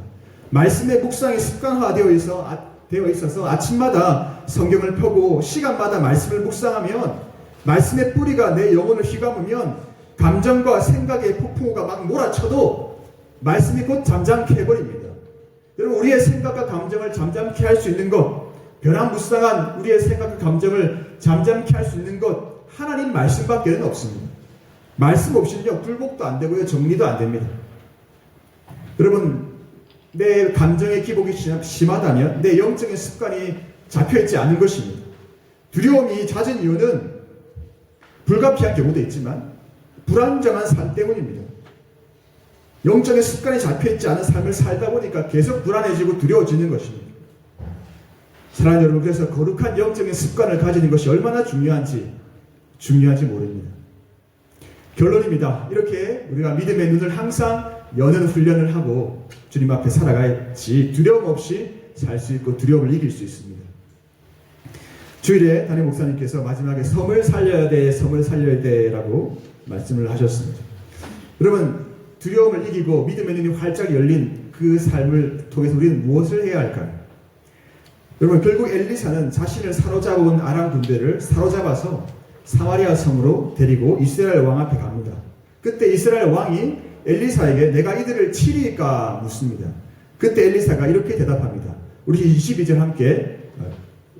말씀의 묵상이 습관화되어 있어서 아침마다 성경을 펴고 시간마다 말씀을 묵상하면 말씀의 뿌리가 내 영혼을 휘감으면 감정과 생각의 폭풍우가 막 몰아쳐도 말씀이 곧 잠잠케 해버립니다. 여러분, 우리의 생각과 감정을 잠잠케 할 수 있는 것, 변화무쌍한 우리의 생각과 감정을 잠잠케 할 수 있는 것, 하나님 말씀밖에는 없습니다. 말씀 없이는요, 굴복도 안 되고요, 정리도 안 됩니다. 여러분, 내 감정의 기복이 심하다면 내 영적인 습관이 잡혀있지 않은 것입니다. 두려움이 잦은 이유는 불가피한 경우도 있지만 불안정한 삶 때문입니다. 영적인 습관이 잡혀있지 않은 삶을 살다 보니까 계속 불안해지고 두려워지는 것입니다. 사랑하는 여러분, 그래서 거룩한 영적인 습관을 가지는 것이 얼마나 중요한지 모릅니다. 결론입니다. 이렇게 우리가 믿음의 눈을 항상 여는 훈련을 하고 주님 앞에 살아가야지 두려움 없이 살 수 있고 두려움을 이길 수 있습니다. 주일에 담임 목사님께서 마지막에 섬을 살려야 돼 라고 말씀을 하셨습니다. 여러분, 두려움을 이기고 믿음의 눈이 활짝 열린 그 삶을 통해서 우리는 무엇을 해야 할까요? 여러분, 결국 엘리사는 자신을 사로잡아온 아람 군대를 사로잡아서 사마리아 성으로 데리고 이스라엘 왕 앞에 갑니다. 그때 이스라엘 왕이 엘리사에게 내가 이들을 치리까 묻습니다. 그때 엘리사가 이렇게 대답합니다. 우리 22절 함께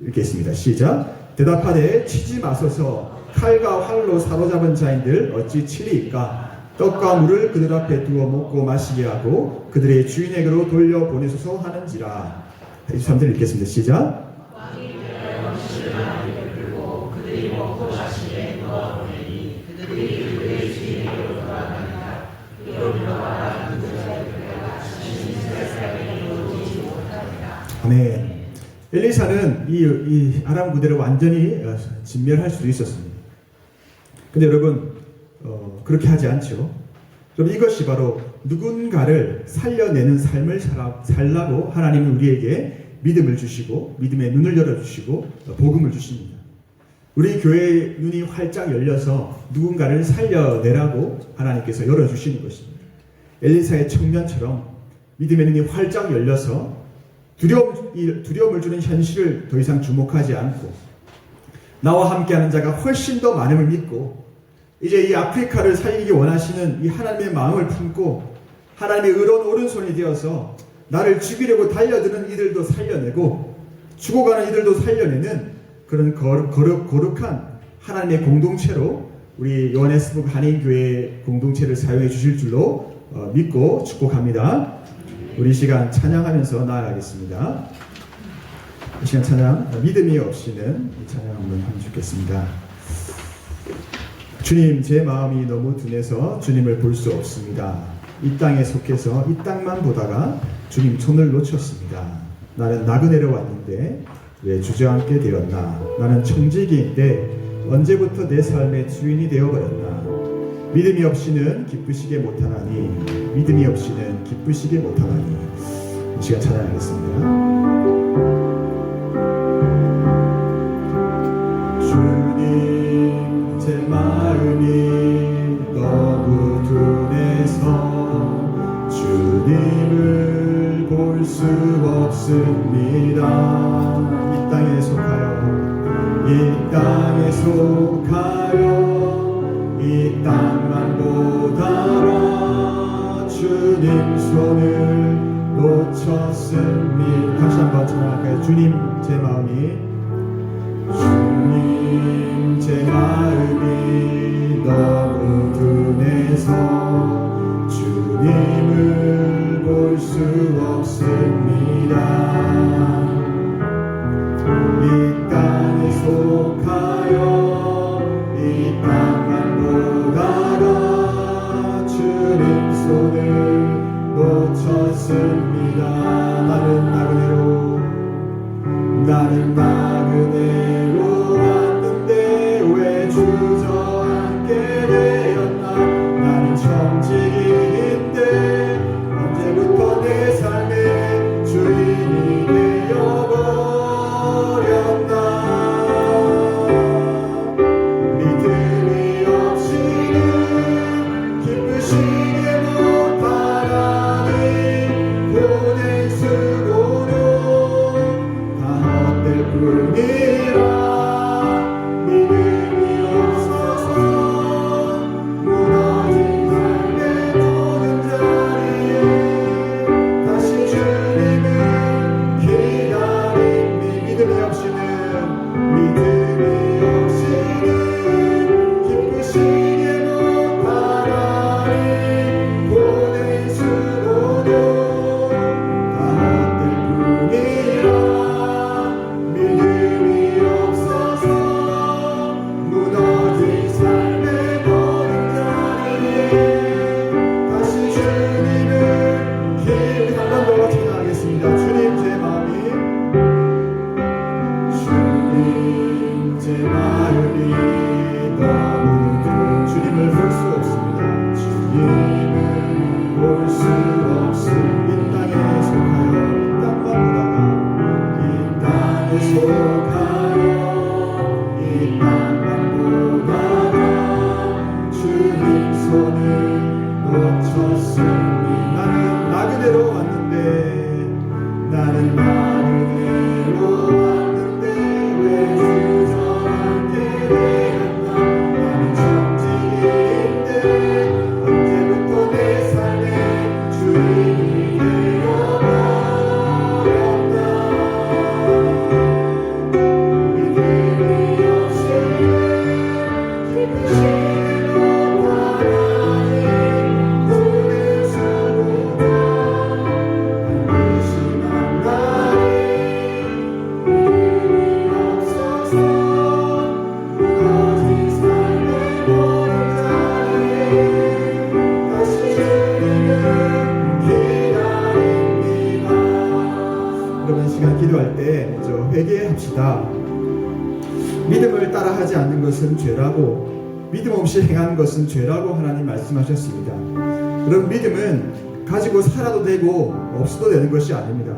읽겠습니다. 시작. 대답하되 치지 마소서. 칼과 활로 사로잡은 자인들 어찌 치리까? 떡과 물을 그들 앞에 두어 먹고 마시게 하고 그들의 주인에게로 돌려보내소서 하는지라. 23절 읽겠습니다. 시작. 아멘. 엘리사는 이 아람 부대를 완전히 진멸할 수도 있었습니다. 근데 여러분, 그렇게 하지 않죠. 그럼 이것이 바로 누군가를 살려내는 삶을 살라고 하나님은 우리에게 믿음을 주시고 믿음의 눈을 열어주시고 복음을 주십니다. 우리 교회의 눈이 활짝 열려서 누군가를 살려내라고 하나님께서 열어주시는 것입니다. 엘리사의 청년처럼 믿음의 눈이 활짝 열려서 두려움을 주는 현실을 더 이상 주목하지 않고 나와 함께하는 자가 훨씬 더 많음을 믿고 이제 이 아프리카를 살리기 원하시는 이 하나님의 마음을 품고 하나님의 의로운 오른손이 되어서 나를 죽이려고 달려드는 이들도 살려내고 죽어가는 이들도 살려내는 그런 거룩한 하나님의 공동체로 우리 요한에스북 한인교회 공동체를 사용해 주실 줄로 믿고 축복합니다. 우리 시간 찬양하면서 나아가겠습니다. 이 시간 찬양 믿음이 없이는 이 찬양 한번 해주겠습니다. 주님, 제 마음이 너무 둔해서 주님을 볼 수 없습니다. 이 땅에 속해서 이 땅만 보다가 주님 손을 놓쳤습니다. 나는 나그네로 왔는데 왜 주저앉게 되었나? 나는 청지기인데 언제부터 내 삶의 주인이 되어버렸나? 믿음이 없이는 기쁘시게 못하나니 믿음이 없이는 기쁘시게 못하나니. 이 시간 찬양하겠습니다. 주님, 제 없습니다. 이 땅에 속하여 이 땅에 속하여 이 땅만 보다가 주님 손을 놓쳤습니다. 다시 한번 찬양할까요? 주님 제 마음이 주님 제 마음이 너무 둔해서 주님을 볼 수 없습니다. 이 땅에 속하여 이 땅만 보다가 주님 손을 놓쳤습니다. 나는 나그네로 왔는데 왜 주저앉게 되었나. 나는 청지기인데 언제부터 내 삶의 주인이 되어버렸나. 믿음이 없이는 기쁘시게 못하나니 보낸 수고로 다 헛될 뿐이라. 믿음이 없어서 무너진 삶의 모든 자리에 다시 주님을 기다립니. 믿음이 없이는 기쁘시게 못하나니 보낸 수고도 다 헛될 뿐이라. 믿음이 없어서 무너진 삶의 모든 자리에 다시 주님을 한 번 더 찬양하겠습니다. 주님 제 마음이 너무 주님을 볼 수 없습니다. 주님을 볼 수 없습니다. 이 땅에 속하여 이 땅에 속하여 이 땅만 보다가 주님 손을 놓쳤습니다. 나는 나그네로 왔는데 왜 주저앉게 되었나. 나는 청지기인데 언제부터 내 삶의 주인이 되어버렸나. 믿음이 없이는 기쁘시게 못하나니 보낸 수고도 반드시 만나리. 믿음이 없어서 무너진 삶의 모든 자리에 다시 주님을 기다립니다. 여러분 이 시간 기도할 때 먼저 회개합시다. 믿음을 따라하지 않는 것은 죄라고, 믿음 없이 행하는 것은 죄라고 하나님 말씀하셨습니다. 여러분 믿음은 가지고 살아도 되고 없어도 되는 것이 아닙니다.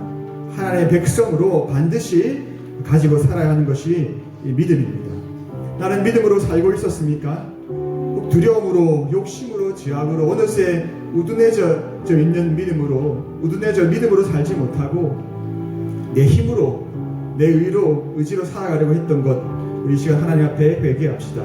하나님의 백성으로 반드시 가지고 살아야 하는 것이 이 믿음입니다. 나는 믿음으로 살고 있었습니까? 두려움으로, 욕심으로, 죄악으로 어느새 우둔해져 있는 믿음으로 살지 못하고 내 힘으로, 내 의지로 살아가려고 했던 것, 우리 이 시간 하나님 앞에 회개합시다.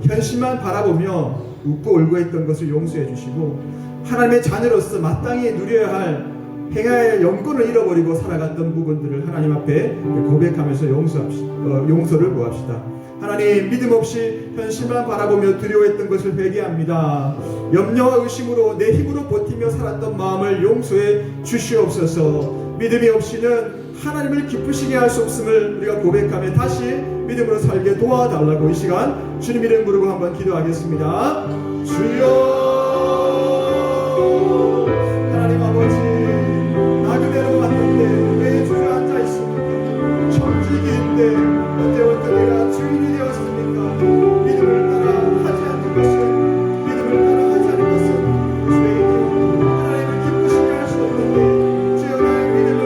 현실만 바라보며 웃고 울고 했던 것을 용서해 주시고 하나님의 자녀로서 마땅히 누려야 할, 행해야 할 영권을 잃어버리고 살아갔던 부분들을 하나님 앞에 고백하면서 용서를 구합시다. 하나님, 믿음 없이 현실만 바라보며 두려워했던 것을 회개합니다. 염려와 의심으로 내 힘으로 버티며 살았던 마음을 용서해 주시옵소서. 믿음이 없이는 하나님을 기쁘시게 할 수 없음을 우리가 고백하며 다시 믿음으로 살게 도와달라고 이 시간 주님 이름 부르고 한번 기도하겠습니다. 주여, 하나님 아버지, 나그네로 왔는데 왜 주저앉아 있습니까? 청지기인데 언제부터 내가 주인이 되었습니까? 믿음을 따라 하지 않는 것은, 주의 하나님을 기쁘시게 할 수 없는데 주여 나의 믿음을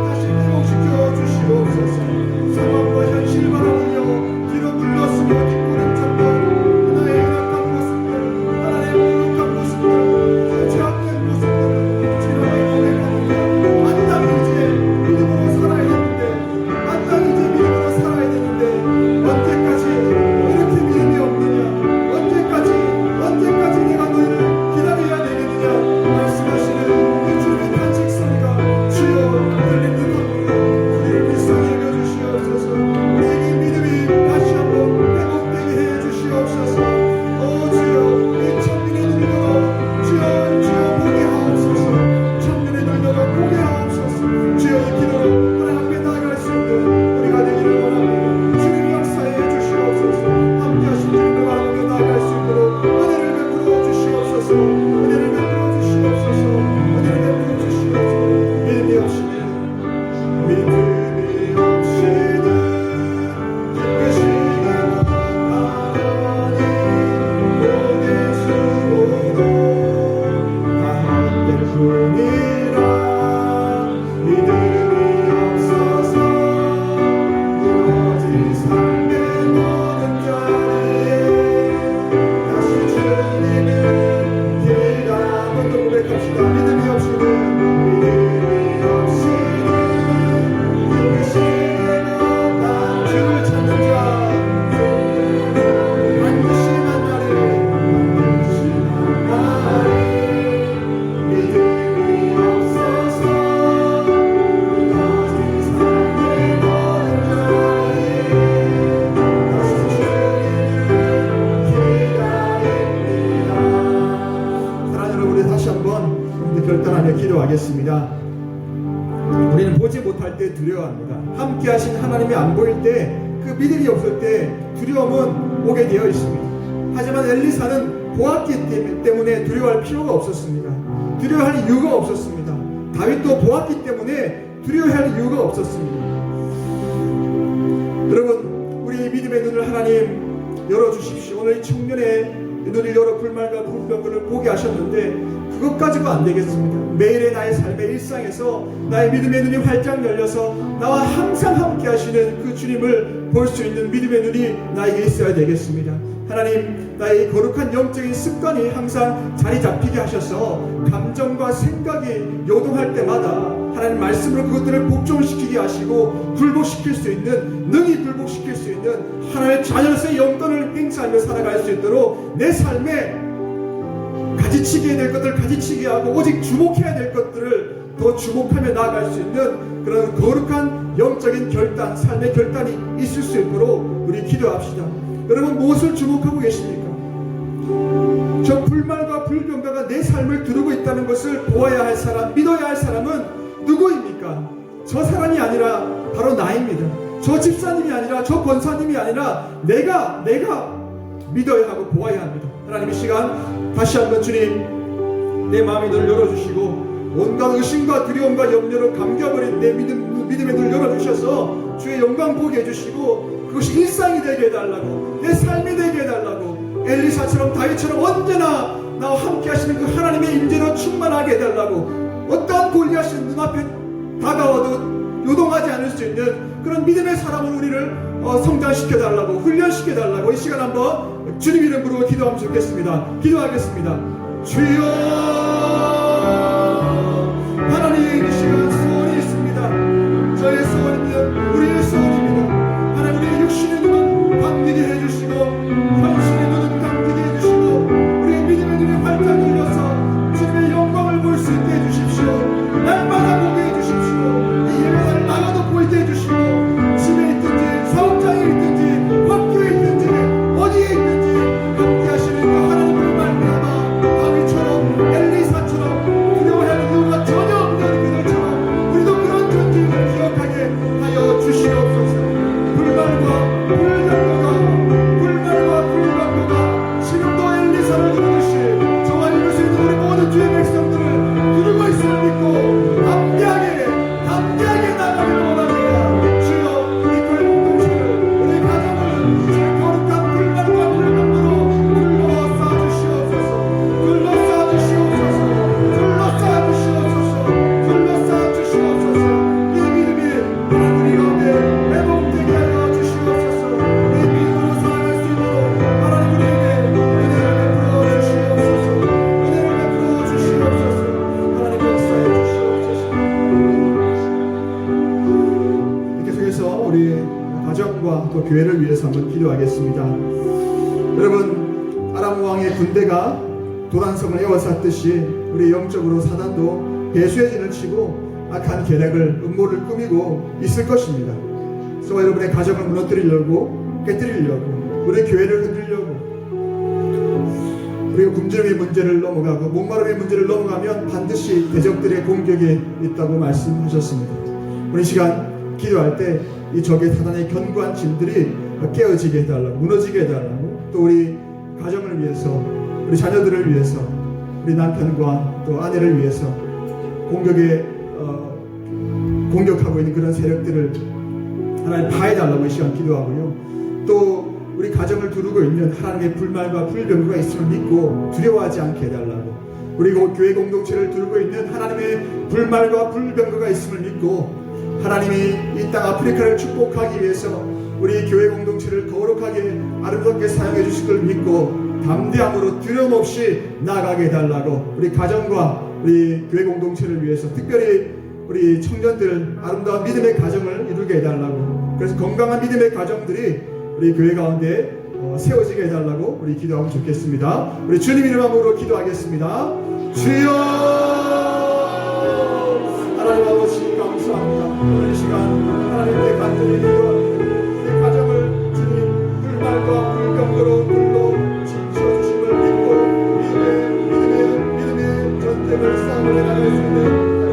다시 회복시켜 주시옵소서. 상황과 현실을 바라보며 뒤로 물러서며 뒷걸음쳤던 나의 연약한 모습을 하나님 기도하겠습니다. 우리는 보지 못할 때 두려워합니다. 함께 하신 하나님이 안 보일 때, 그 믿음이 없을 때 두려움은 오게 되어 있습니다. 하지만 엘리사는 보았기 때문에 두려워할 필요가 없었습니다. 두려워할 이유가 없었습니다. 다윗도 보았기 때문에 두려워할 이유가 없었습니다. 여러분, 우리 믿음의 눈을 하나님 열어주십시오. 오늘 이 청년의 눈을 열어 불말과 불병거를 보게 하셨는데 그것 가지고 안 되겠습니다. 매일의 나의 삶의 일상에서 나의 믿음의 눈이 활짝 열려서 나와 항상 함께 하시는 그 주님을 볼 수 있는 믿음의 눈이 나에게 있어야 되겠습니다. 하나님, 나의 거룩한 영적인 습관이 항상 자리 잡히게 하셔서 감정과 생각이 요동할 때마다 하나님 말씀으로 그것들을 복종시키게 하시고 굴복시킬 수 있는, 능히 굴복시킬 수 있는 하나님의 자녀로서의 영권을 행사하며 살아갈 수 있도록 내 삶에 가지치게 될 것들을 가지치게 하고 오직 주목해야 될 것들을 더 주목하며 나아갈 수 있는 그런 거룩한 영적인 결단, 삶의 결단이 있을 수 있도록 우리 기도합시다. 여러분, 무엇을 주목하고 계십니까? 저 불말과 불병가가 내 삶을 두르고 있다는 것을 보아야 할 사람, 믿어야 할 사람은 누구입니까? 저 사람이 아니라 바로 나입니다. 저 집사님이 아니라 저 권사님이 아니라 내가 믿어야 하고 보아야 합니다. 하나님, 이 시간 다시 한번 주님, 내 마음의 눈을 열어주시고 온갖 의심과 두려움과 염려로 감겨버린 내 믿음의 눈을 열어주셔서 주의 영광 보게 해주시고 그것이 일상이 되게 해달라고, 내 삶이 되게 해달라고, 엘리사처럼 다윗처럼 언제나 나와 함께 하시는 그 하나님의 임재로 충만하게 해달라고, 어떠한 골리앗이 눈앞에 다가와도 요동하지 않을 수 있는 그런 믿음의 사람으로 우리를 성장시켜달라고, 훈련시켜달라고 이 시간 한번 주님 이름 부르고 기도하면 좋겠습니다. 기도하겠습니다. 주여, 하나님, 이 시간 소원이 있습니다. 저의 소원입니다. 우리의 소원입니다. 하나님, 우리의 육신의 눈은 감기게 해주시고 현실의 눈은 감기게 해주시고 우리의 믿음의 눈이 활짝 열려서 주님의 영광을 볼 수 있게 해주십시오. 날마다 보게 해주십시오. 이 예배를 나가도 보이게 해주시고 집에 있든지 사업장에 있든지 학교에 있든지 어디에 있든지 함께 하시는 그 하나님을 말미암아 다윗처럼 엘리사처럼 두려워할 이유가 전혀 없는 그들처럼 우리도 그런 존재를 기억하게 하여 주시옵소서. 불말과 불병거가 지금도 엘리사를 두르듯이 저와 이룰 수 있는 우리 모든 주의 백성들을 두르고 있음을 믿고 담대하게 나가기를 원합니다. 주여, 이 교회 공동체를, 우리 가정을 주의 거룩한 불말과 불병거로 둘러싸 주시옵소서. 이 믿음이 하나님 우리 가운데 회복되게 하여 주시옵소서. 이 믿음으로 살아갈 수 있도록 하나님 우리에게 은혜를 베풀어 주시옵소서. 하나님 역사해 주시옵소서. 이렇게 속에서 우리 가정과 또 교회를 위해서 한번 기도하겠습니다. 여러분, 아람 왕의 군대가 도단성을 에워쌌듯이 우리 영적으로 사단도 배수의 진을 치고 악한 계략을, 음모를 꾸미고 있을 것입니다. 저와 여러분의 가정을 무너뜨리려고, 깨뜨리려고, 우리 교회를 흔들려고, 우리가 굶주림의 문제를 넘어가고 목마름의 문제를 넘어가면 반드시 대적들의 공격이 있다고 말씀하셨습니다. 우리 시간 기도할 때 이 적의 사단의 견고한 짐들이 깨어지게 해달라고, 무너지게 해달라고, 또 우리 가정을 위해서, 우리 자녀들을 위해서, 우리 남편과 또 아내를 위해서 공격하고 있는 그런 세력들을 하나님 파해달라고 이 시간 기도하고요. 또 우리 가정을 두르고 있는 하나님의 불말과 불병거가 있음을 믿고 두려워하지 않게 해달라고, 우리 교회 공동체를 두르고 있는 하나님의 불말과 불병거가 있음을 믿고 하나님이 이 땅 아프리카를 축복하기 위해서 우리 교회 공동체를 거룩하게 아름답게 사용해 주실 걸 믿고 담대함으로 두려움 없이 나아가게 해달라고, 우리 가정과 우리 교회 공동체를 위해서 특별히 우리 청년들 아름다운 믿음의 가정을 이루게 해달라고, 그래서 건강한 믿음의 가정들이 우리 교회 가운데 세워지게 해달라고 우리 기도하면 좋겠습니다. 우리 주님 이름으로 기도하겠습니다. 주여, 하나님 아버지 감사합니다. 오늘 시간 하나님께 간절히 기도합니다. 우리 가정을 주님 불말과 불병거로 눌러 지켜주심을 믿고 믿음의 전쟁을 싸움을 나갈 수 있는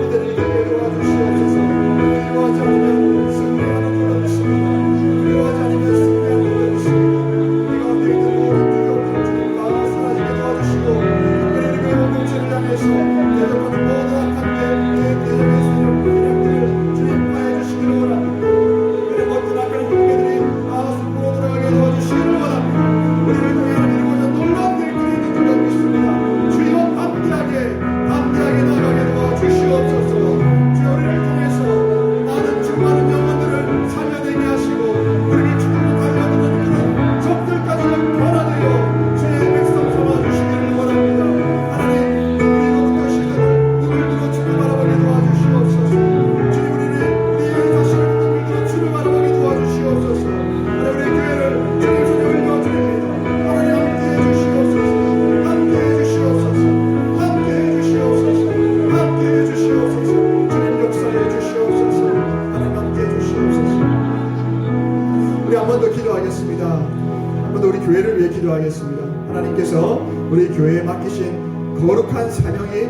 기도하겠습니다. 하나님께서 우리 교회에 맡기신 거룩한 사명이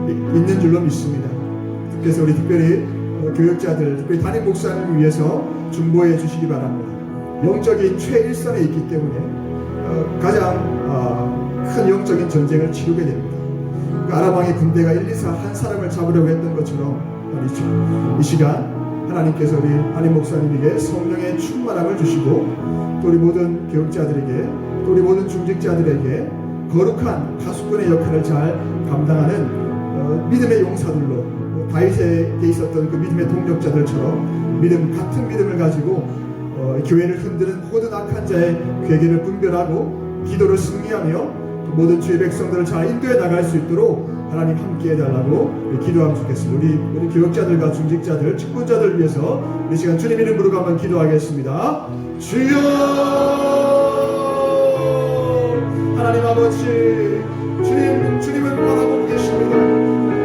있는 줄로 믿습니다. 그래서 우리 특별히 교육자들, 특별히 담임 목사님을 위해서 중보해 주시기 바랍니다. 영적인 최일선에 있기 때문에 가장 큰 영적인 전쟁을 치르게 됩니다. 아람왕의 군대가 1, 2, 4 한 사람을 잡으려고 했던 것처럼 이 시간 하나님께서 우리 담임 목사님에게 성령의 충만함을 주시고 또 우리 모든 교육자들에게 또 우리 모든 중직자들에게 거룩한 파수꾼의 역할을 잘 감당하는 믿음의 용사들로 다윗에게 있었던 그 믿음의 동력자들처럼 같은 믿음을 가지고 교회를 흔드는 모든 악한 자의 괴계를 분별하고 기도를 승리하며 모든 주의 백성들을 잘 인도해 나갈 수 있도록 하나님 함께 해달라고 기도하면 좋겠습니다. 우리 교육자들과 중직자들, 직분자들 위해서 이 시간 주님 이름 부르고 한번 기도하겠습니다. 주여 하나님 아버지, 주님은 바라보고 계십니다.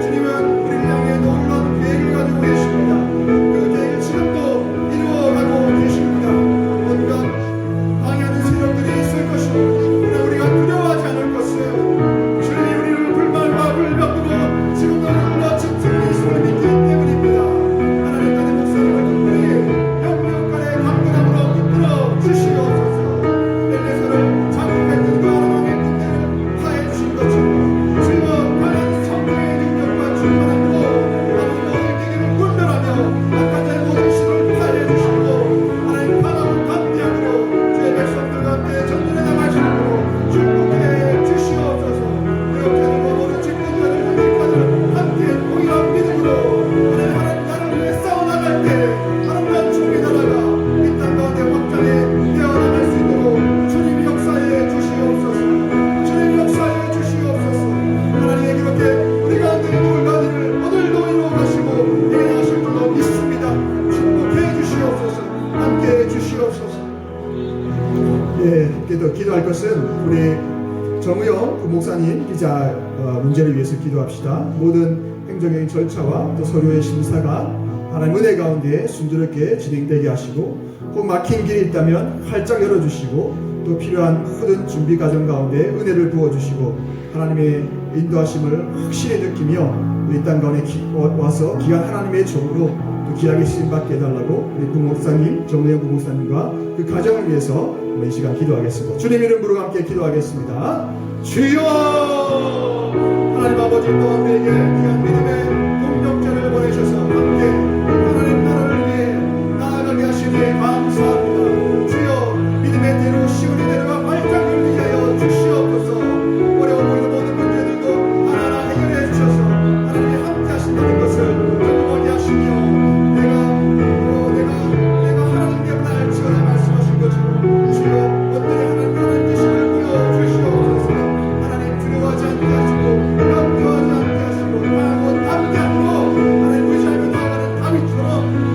주님은 우리를 향해 놀라운 계획을 가지고 계십니다. 그 계획을 지금도 이루어가고 계십니다. 온갖 방해하는 세력들이 있을 것이고 그러나 우리가 두려워하지 않을 것은 주님이 우리를 불만과 불병으로 지금도 우리가 지키고 있음을 믿기 때문입니다. 하나님 나의 목사님을 특별히 영육간의 강건함으로 붙들어 주시옵소서. 내 자국했던 그 아람왕의 군대를 파해 주신 것처럼 주여 관한 성령의 능력과 충만함으로 아버지 모든 계기를 분별하며 악한 자의 모든 신을 파해 주시고 하나님 바람을 담대함으로 주의 백성들과 함께 전진해 나가시므로 축복해 주시옵소서. 교육자들과 모든 직분자들, 훈련자들 함께 동일한 믿음으로 하나님 나를 위해 싸워나갈 때 아름다운 주님의 나라가 이 땅 가운데 확장해 되어나갈 수 있도록 주님이 역사해 주시옵소서. 주님이 역사해 주시옵소서. 하나님의 그렇게 우리 가운데 놀라기를 오늘도 이루어가시고 이행하실 줄로 믿습니다. 축복해 주시옵소서. 함께해 주시옵소서. 함께 더 기도할 것은 우리 정우영 목사님 기자 문제를 위해서 기도합시다. 모든 행정적인 절차와 또 서류의 심사가 하나님 은혜 가운데 순조롭게 진행되게 하시고 혹 막힌 길이 있다면 활짝 열어주시고 또 필요한 모든 준비 과정 가운데 은혜를 부어주시고 하나님의 인도하심을 확실히 느끼며 이 땅 가운데 와서 귀한 하나님의 종으로 또 귀하게 쓰임받게 해달라고 우리 부목사님, 정우영 부목사님과 그 가정을 위해서 이 시간 기도하겠습니다. 주님 이름 부르고 함께 기도하겠습니다. 주여 하나님 아버지 또 우리에게 귀한 믿음의 동력자를 보내셔서 함께 하나님 나라를 위해 나아가게 하시니 감사합니다. 주여 믿음의 대로 시온의 대로가 활짝 열리게 하여 주시옵소서. 어려워 보이는 모든 문제들도 하나하나 해결해 주셔서 하나님이 함께 하신다는 것을 경험하게 하시며 내가 하나님께 날 지어내 말씀하신 것처럼 주여 온전히 하나님 뜻을 보여주시옵소서. 하나님 두려워하지 않게 하시고 염려하지 않게 하시고 하나님과 함께함으로 하나님 우리 삶을 나아가는 다윗처럼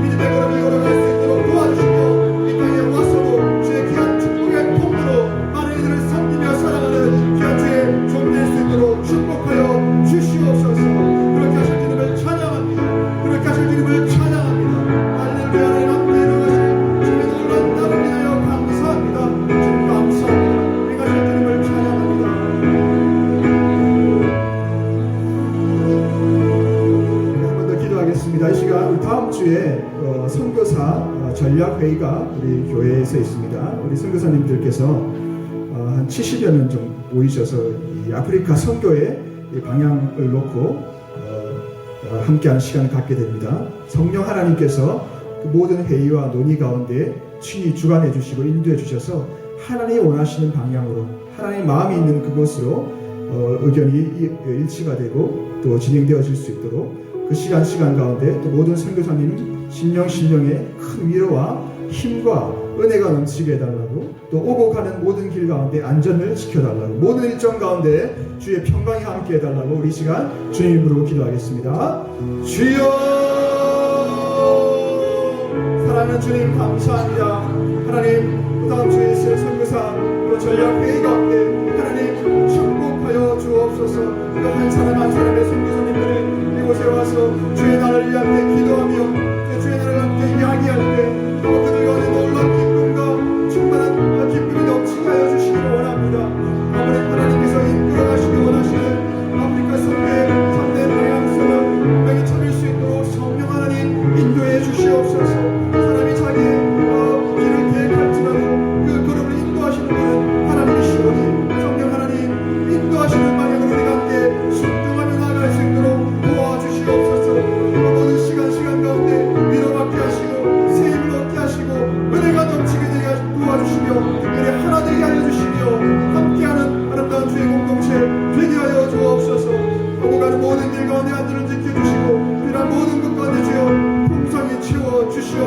믿음의 걸음을 걸어갈 수 있도록 도와주시며 이 땅에 와서도 주의 귀한 축복의 통로로 많은 이들을 섬기며 살아가는 귀한 주의 종 될 수 있도록 축복하여 주시옵소서. 그렇게 하실 주님을 찬양합니다. 그렇게 하실 주님을 찬양합니다. 할렐루야. 하나님 함께 일어나실 주님의 놀라운 나를 인하여 감사합니다. 주님 감사합니다. 우리가 하실 주님을 찬양합니다. 한 번 더 기도하겠습니다. 이 시간 우리 다음 주에 선교사 전략회의가 우리 교회에서 있습니다. 우리 선교사님들께서 한 70여 년 정도 모이셔서 이 아프리카 선교의 방향을 놓고 함께하는 시간을 갖게 됩니다. 성령 하나님께서 그 모든 회의와 논의 가운데 친히 주관해 주시고 인도해 주셔서 하나님이 원하시는 방향으로 하나님의 마음이 있는 그곳으로 의견이 일치가 되고 또 진행되어질 수 있도록 그 시간 가운데 또 모든 선교사님 심령의 큰 위로와 힘과 은혜가 넘치게 해달라고 또 오고 가는 모든 길 가운데 안전을 지켜달라고 모든 일정 가운데 주의 평강이 함께 해달라고 우리 시간 주님 부르고 기도하겠습니다. 주여 사랑하는 주님 감사합니다. 하나님 그 다음 주에 있을 선교사 또 전략회의 가운데 하나님 축복하여 주옵소서. 그 한 사람 한 사람의 선교사님들이 이곳에 와서 주의 나라를 위해 함께 기도하며 주의 나라를 함께 이야기할 때 또 그들 가운데 놀라운 기쁨과 충만한 기쁨이 넘치게 하여 주시기를 원합니다.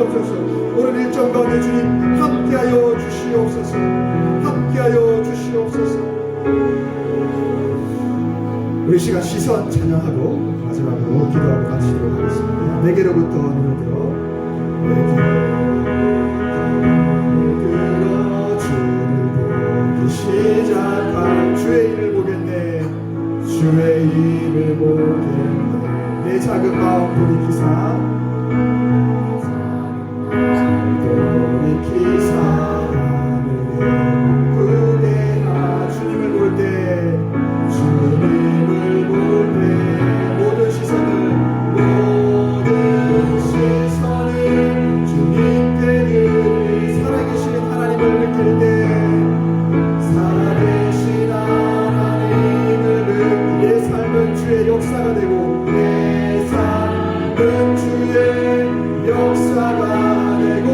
주시옵소서. 오늘 일정 가운데 주님 함께하여 주시옵소서. 함께하여 주시옵소서. 우리 시간 시선 찬양하고 마지막으로 기도하고 마치도록 하겠습니다. 내게로부터 눈을 들어 주를 보기 시작할 주의 일을 보겠네. 주의 일을 보겠네. 내 작은 마음 돌이키사 하늘에 그대가 주님을 볼 때 주님을 볼 때 모든 시선을 주님께 드리 살아계신 하나님을 느낄 때 살아계신 하나님을 느끼 내 삶은 주의 역사가 되고 내 삶은 주의 역사가 되고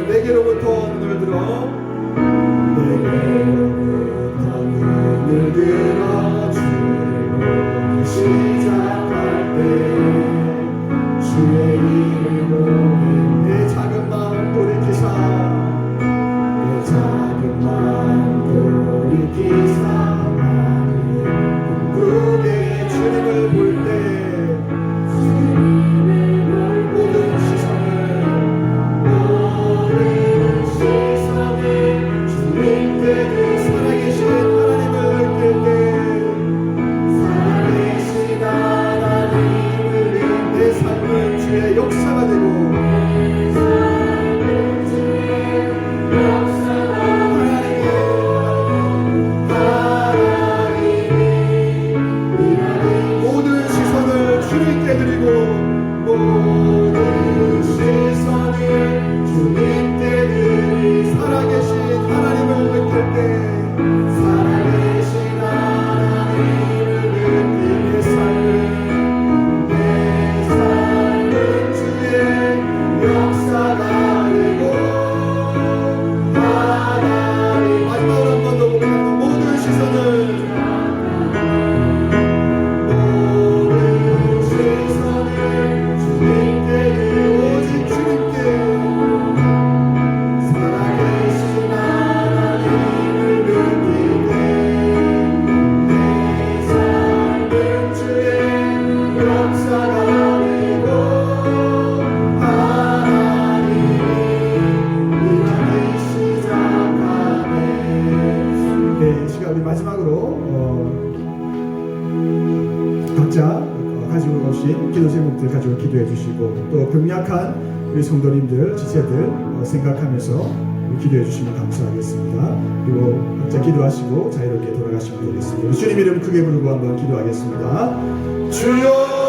내게로부터 눈을 들어 주를 보기 시작할 때 주의 이름을 보면 내 작은 마음 돌이키사 내 작은 마음 돌이키사 꿈꾸게 주님을 볼 때 역사가 되고 모든 시선을 주님께 드리고 모든 시선을 주님께 드리 살아계신 하나님을 느낄 때 살아계신 하나님을 느끼 내 삶을 역사가 되고 하나님 마지막으로 한 번 더 보겠습니다. 모든 시선을 주님께 오직 주님께 살아계신 하나님을 느끼게 내 삶은 주의 역사가 되고 우리 마지막으로 각자 가지고 오신 기도 제목들 가지고 기도해 주시고 또 병약한 우리 성도님들 지체들 생각하면서 기도해 주시면 감사하겠습니다. 그리고 각자 기도하시고 자유롭게 돌아가시면 되겠습니다. 주님 이름 크게 부르고 한번 기도하겠습니다. 주여